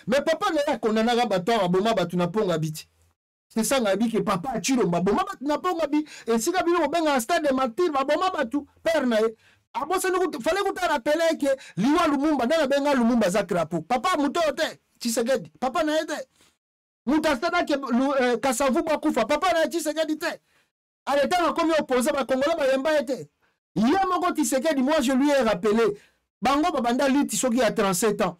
Mais papa n'a condamné à bateau à Boma batuna ponga biti. C'est ça que papa a tué ma Boma batuna ponga biti. Et si Kabila au ben un stade de martyr ma Boma batu père nae. Ah bon ça nous fallait vous te rappeler que Liwa Lumumba dans la benga Lumumba zakrapo. Papa Mouto te Tshisekedi. Papa na été. Mouta stade que Kasavu bakufa. Papa na Tshisekedi te. À l'état comme opposé ba Congolais ba yemba été. Yamoko Tshisekedi, moi je lui ai rappelé, Bango Babanda Lutti Soki a 37 ans.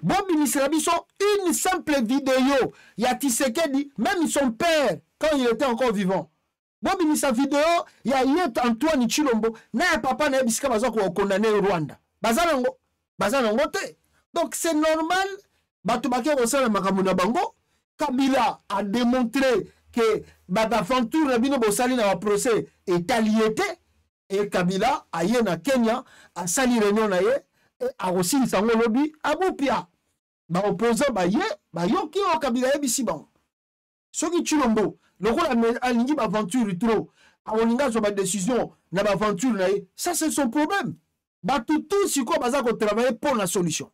Bobi Misrabi sont une simple vidéo. Il y a Tshisekedi, même son père, quand il était encore vivant. Bobi Misa vidéo, il y a Yet Antoine Chilombo, n'a papa n'a bisca bazako condamné au Rwanda. Bazanango te. Donc c'est normal, Batubake Rosala Makamuna Bango, Kabila a démontré que Badafantour Rabino Bosali dans le procès est allié. Et Kabila a yé na Kenya a sali réunion na yé et a aussi sango lobby a Boupia ba opposant ba yé ba yoki o Kabila yé bisi bon soki Chilombo le rôle a lingi ba aventure trop a oninga so ba décision na ba aventure na yé ça c'est son problème ba tout si ko baza ko travailler pour la solution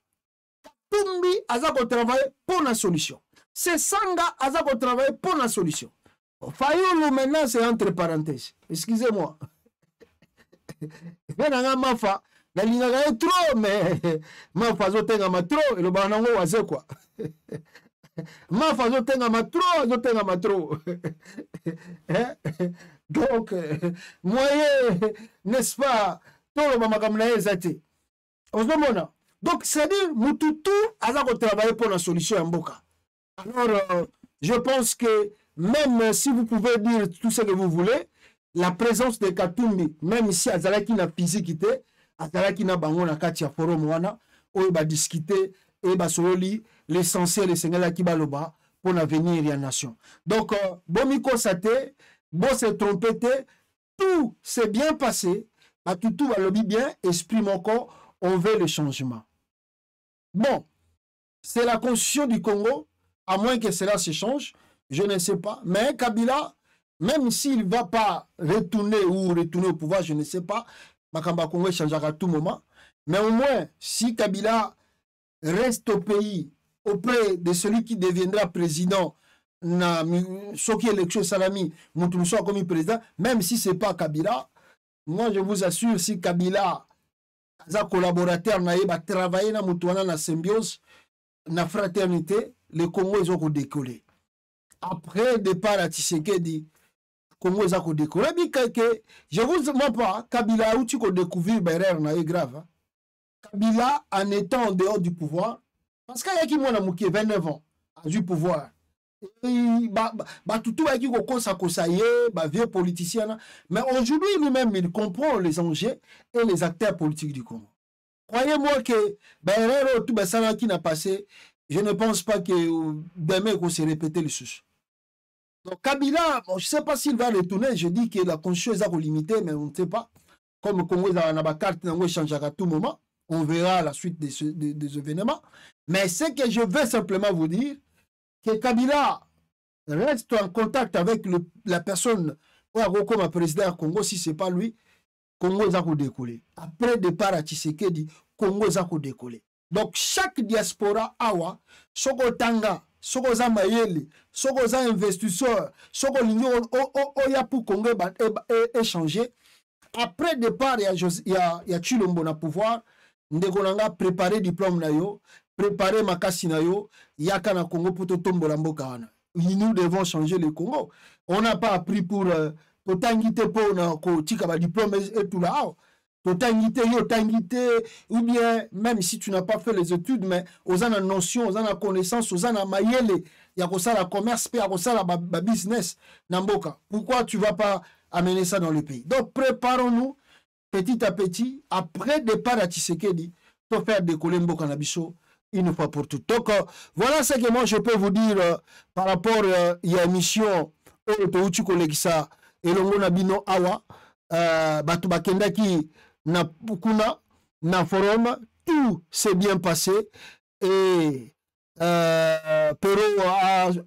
Tumbi aza ko travailler pour la solution c'est Sanga aza ko travailler pour la solution Fayulu maintenant c'est entre parenthèses excusez-moi. Nanga mafa na linga trop mais mafa zotenga ma trop et le banango waze quoi mafa zotenga ma trop donc moyen n'est-ce pas tout le makamna ezati osomona donc c'est dire mututu aza ko travailler pour la solution en Mboka. Alors je pense que même si vous pouvez dire tout ce que vous voulez, la présence de Katumbi, même ici à Zalaki na physique, à Zalaki na bango na katia forum wana, où il va discuter et va sololi l'essentiel et Sénégal qui va loba pour l'avenir de la nation. Donc, Bomiko Sate, bon s'est trompé, tout s'est bien passé, tout va lobby bien, exprime encore, on veut le changement. Bon, c'est la constitution du Congo, à moins que cela se change, je ne sais pas, mais Kabila, même s'il ne va pas retourner au pouvoir, je ne sais pas, Makamba Congo changera à tout moment. Mais au moins, si Kabila reste au pays, auprès de celui qui deviendra président, ce qui est élection Salami, Moutounou comme président, même si ce n'est pas Kabila, moi je vous assure, si Kabila, un collaborateur, va travailler dans la symbiose, dans la fraternité, les Congo ils ont décollé. Après départ à Tshisekedi, Congo za ko décoller je vous montre pas Kabila où tu ko découvrir erreur na grave. Kabila en étant en dehors du pouvoir parce qu'il y a qui mona muki 29 ans a du pouvoir. Tout qui ko kosa kosaye ba vieux politicien mais aujourd'hui lui-même il comprend les enjeux et les acteurs politiques du Congo. Croyez-moi que erreur tout ça qui n'a passé, je ne pense pas que demain qu'on se répéter les choses. Donc Kabila, bon, je ne sais pas s'il va retourner, je dis que la constitution est limitée, mais on ne sait pas. Comme le Congo a une carte, on changera à tout moment, on verra la suite des événements. Mais ce que je veux simplement vous dire, que Kabila reste en contact avec la personne comme président du Congo, si ce n'est pas lui, Congo va décoller. Après départ à Tshisekedi, Congo va décoller. Donc chaque diaspora awa, soko tanga, soko za mayele, soko za investisseur, soko linyo oya pour Congo échanger. Après départ il y a Chilombo na pouvoir, ndeko nanga préparer diplôme na yo, préparer makasi na yo, yaka na Congo pour tombola mboka wana. Nous devons changer le Congo. On n'a pas appris pour tangité pour na ko tika ba diplôme et tout là. Tangité, ou bien même si tu n'as pas fait les études, mais aux ana notion, aux ana connaissance, aux ana mayele, y a comme ça la commerce, y a comme ça la business, namboka. Pourquoi tu vas pas amener ça dans le pays? Donc préparons-nous petit à petit, après départ à Tshisekedi, pour faire décoller Mboka Nabiso une fois pour toutes. Donc voilà ce que moi je peux vous dire par rapport à l'émission oyo touti kolekisa elongo na bino awa bato bakendaki na kuna na forum, tout s'est bien passé et Perrault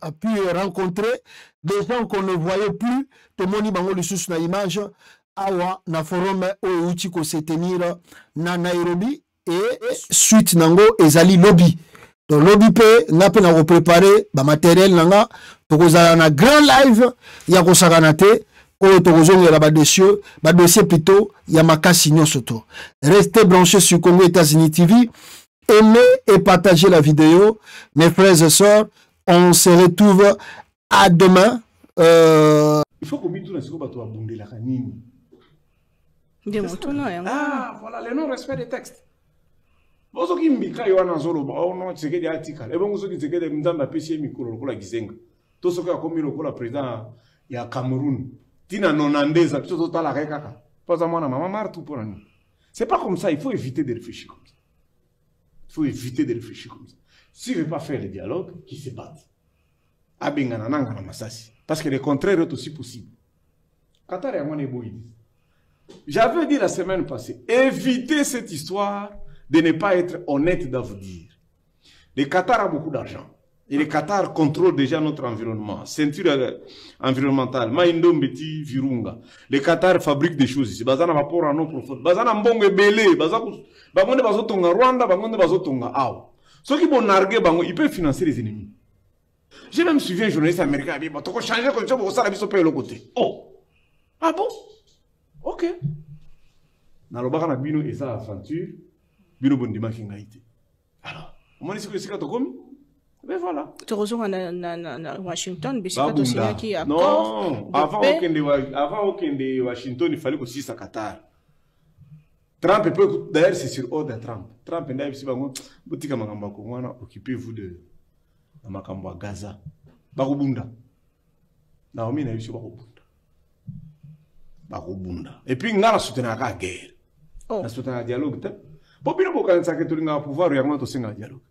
a pu rencontrer des gens qu'on ne voyait plus. Tout le monde bango lisusu na image awa na forum oyo uti ko se tenir na Nairobi et suite nango ezali lobby. Donc lobby pe na pe na préparer ba matériel nanga tokozala na grand live ya ko sakanate oyo tokozongela ba dossier plutôt ya makasi nyosoto. Restez branchés sur Congo États-Unis TV. Aimez et partagez la vidéo. Mes frères et sœurs, on se retrouve à demain. Il faut qu'on mette tout ce qu'on va abonder la canine. Ah, voilà, le non-respect des textes. Vous savez qu'il y a un zolo, on sait qu'il y a un article. Et vous savez qu'il y a un dame à pêcher micro, la gisenga. Tout ce qui a commis le président, il y a Cameroun. Tina nonandesa, tout à la rekaka. Pas à moi, maman, marre pour nous. C'est pas comme ça, il faut éviter de réfléchir comme ça. Il faut éviter de réfléchir comme ça. S'il ne veut pas faire le dialogue, qu'il se batte. Parce que le contraire est aussi possible. J'avais dit la semaine passée, évitez cette histoire de ne pas être honnête dans vous dire. Le Qatar a beaucoup d'argent. Et le Qatar contrôle déjà notre environnement. Ceinture environnementale. Maïndo Mbeti Virunga. Le Qatar fabrique des choses ici. Bazana va pour un nom profond. Bazana mbongo belé. Bazana bazotonga Rwanda. Bazana bazotonga Aou. Ceux qui vont narguer, ils peuvent financer les ennemis. J'ai même suivi un journaliste américain. Il m'a dit, changer comme ça pour ça, la vie se paye l'autre côté. Oh. Ah bon? Ok. Dans le bar, on a bino et ça aventure. Bino bondima qui n'a été. Alors, on m'a dit que c'est quand on commis. Mais voilà. Tu rejoins à Washington, mais c'est pas aussi qui a. Non, avant aucun de Washington, il fallait aussi ça Qatar. Trump peut, d'ailleurs, c'est sur ordre de Trump. Trump, d'ailleurs, si vous occupez-vous de Makamba Gaza. Barubunda. Naomi n'a eu sur Barubunda. Et puis, on a soutenu la guerre. On a soutenu le dialogue. Bon, bien, on a soutenu le pouvoir, il y a un dialogue.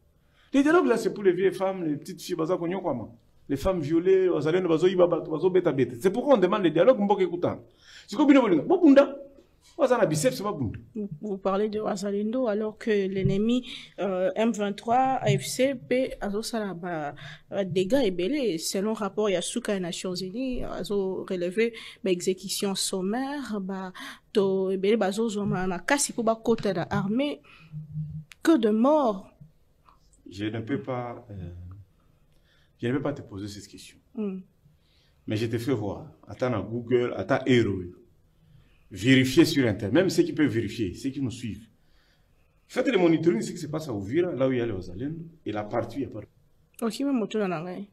Les dialogues là, c'est pour les vieilles femmes, les petites filles, les femmes violées, c'est pourquoi on demande les dialogues. C'est comme vous parlez de Wazalendo alors que l'ennemi M23, AFC, P, dégâts et belés. Selon rapport Yasuka des Nations Unies, a relevé l'exécution sommaire, armée, que de morts. Je ne peux pas te poser cette question. Mais je te fais voir. Attends à Google, attends Hero. Vérifier sur Internet. Même ceux qui peuvent vérifier, ceux qui nous suivent. Faites le monitoring de ce qui se passe à Ouvira, là où il y a les Wazalendo, et la partie, il n'y a pas. Ok, mais moi, tu l'as là. Il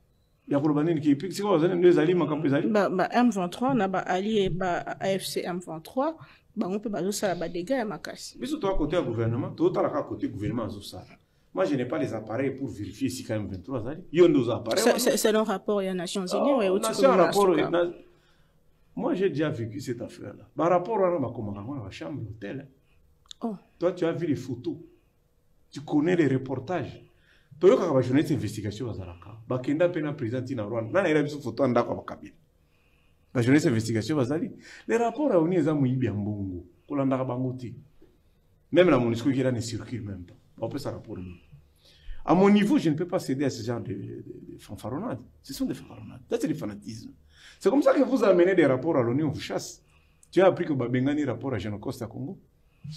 y a pour le qui est c'est quoi Wazalendo, les alliés, M23, on a allié AFC M23, on peut baser ça à dégâts et ma casse. Mais surtout à côté du gouvernement, tout à côté du gouvernement, moi, je n'ai pas les appareils pour vérifier si quand même 23 alliés. Il y a nos appareils. C'est un rapport, il y a Nations Unies. Moi, j'ai déjà vécu cette affaire-là. Par rapport à la chambre d'hôtel. Toi, tu as vu les photos. Tu connais les reportages. Tu as vu la journaliste d'investigation à Zalaka. Bakenda Pena président Tina Rwanda. Là, il y a une photo en d'accord avec la journaliste d'investigation à Zali. Les rapports à Oni, ils ont mis bien bongo. Même la MONUSCO qui est là ne circule même pas. On peut s'en rapporter. À mon niveau, je ne peux pas céder à ce genre de fanfaronnades. Ce sont des fanfaronnades. C'est du fanatisme. C'est comme ça que vous amenez des rapports à l'ONU, on vous chasse. Tu as appris que Babengani rapport à Génocoste à Congo.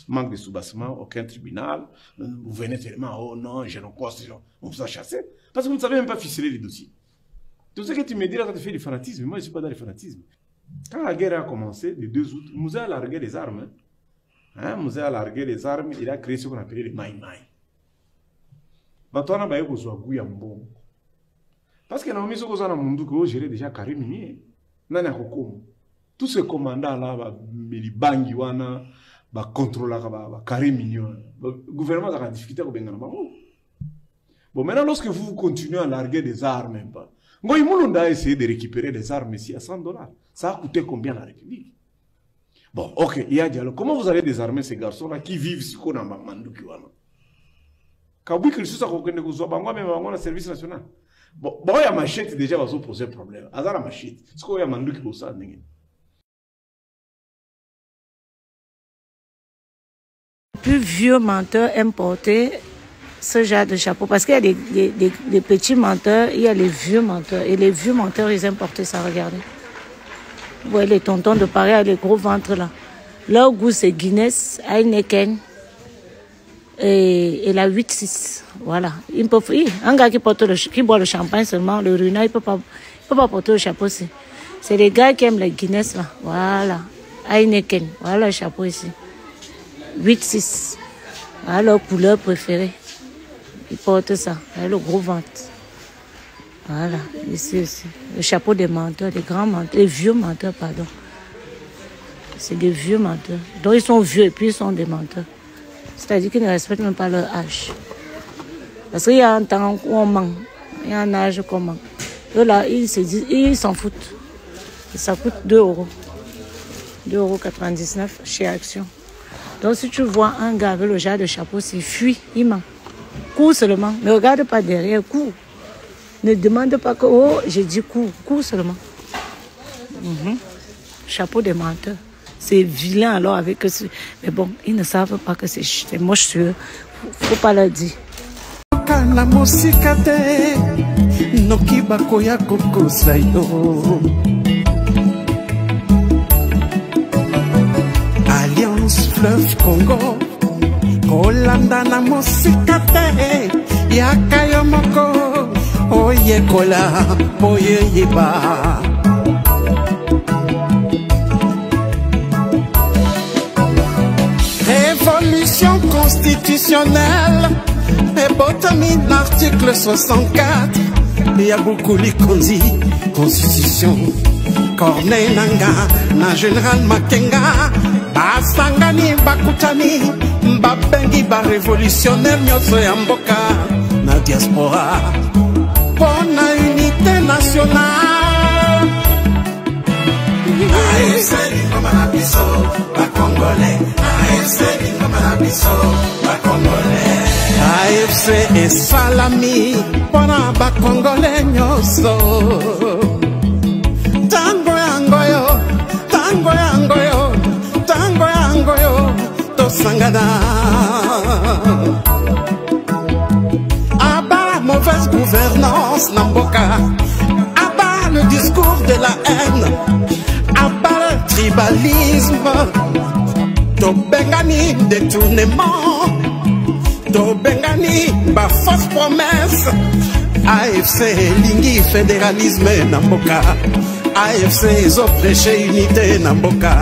Manque de soubassement, aucun tribunal. Vous venez tellement, oh non, Génocoste, on vous a chassé. Parce que vous ne savez même pas ficeler les dossiers. Tout ce que tu me dis là, quand tu fais du fanatisme, moi je ne suis pas dans le fanatisme. Quand la guerre a commencé, le 2 août, Moussa a largué les armes. Moussa a largué les armes, il a créé ce qu'on appelait les Maï-Maï. Maintenant, on a parce que nous avons géré déjà Karim Minier. Tous ces commandants-là, les bangi, les contrôleurs, Karim Minier, le gouvernement a difficulté avec le bon, maintenant, lorsque vous continuez à larguer des armes, on a essayé de récupérer des armes ici à $100. Ça a coûté combien la République? Bon, ok, il y a dialogue. Comment vous allez désarmer ces garçons-là qui vivent ici qu'on a mandouki? Kabouik, le service national. Bon, il y a machette déjà, va se poser problème. Azar la machette. Est-ce qu'il y a mandu qui peut ça? Plus vieux menteurs importer ce genre de chapeau. Parce qu'il y a des petits menteurs, il y a les vieux menteurs. Et les vieux menteurs, ils importaient ça, regardez. Vous voyez les tontons de Paris avec les gros ventres là. Leur goût, c'est Guinness, Heineken et la 8-6. Voilà. Un gars qui boit le champagne seulement, le Runa, il peut pas porter le chapeau ici. C'est les gars qui aiment les Guinness là. Voilà. Heineken. Voilà le chapeau ici. 8-6. Voilà leur couleur préférée. Ils portent ça. Voilà le gros ventre. Voilà. Ici aussi. Le chapeau des menteurs, des grands menteurs, les vieux menteurs, pardon. C'est des vieux menteurs. Donc ils sont vieux et puis ils sont des menteurs. C'est-à-dire qu'ils ne respectent même pas leur âge. Parce qu'il y a un temps où on manque. Il y a un âge qu'on manque. Eux là, ils se disent, ils s'en foutent. Et ça coûte 2 €. 2,99 € chez Action. Donc si tu vois un gars avec le genre de chapeau, s'il fuit, il ment. Cours seulement. Ne regarde pas derrière, cours. Ne demande pas que, oh, j'ai dit cours. Cours seulement. Chapeau des menteurs. C'est vilain alors avec eux. Mais bon, ils ne savent pas que c'est moche sur eux. Faut pas leur dire. Alliance Fleuve Congo, Kolanda na mosikate, Yakayo moko, Oye kola, Oye yeba. Révolution constitutionnelle, et botamine l'article 64, Yaboukuli Konzi, Constitution, Corneille Nanga, na Général Makenga, Basangani Bakutani, Babengi ba révolutionnaire Nyoso Yamboka, na diaspora, pour la unité nationale. AFC Lingomanabiso, ba Congolais. AFC Lingomanabiso, ba Congolais. AFC et Salami, pona ba Congolais nyoso. Tango yangoyo, tango yangoyo, tango yangoyo, tosangana. Aba la mauvaise gouvernance Namboka. Aba le discours de la haine. Aba le tribalisme. Tobengani détournement. Tobengani ba fausse promesse. AFC lingi fédéralisme Namboka. AFC ezo prêcher unité Namboka.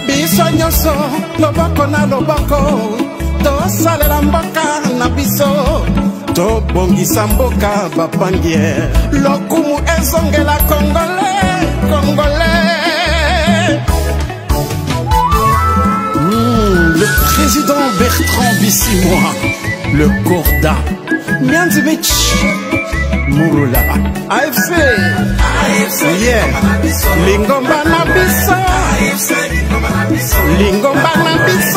Biso nyoso loboko na loboko. Tosalela mboka na biso. Tobongisa mboka bapangier. Lokumu ezongela Congolais, Congolais. Le président Bertrand Bissimois, le Corda, Mianzimich, Mouroula, AFC, yeah, Lingomba na biso, Lingomba na biso.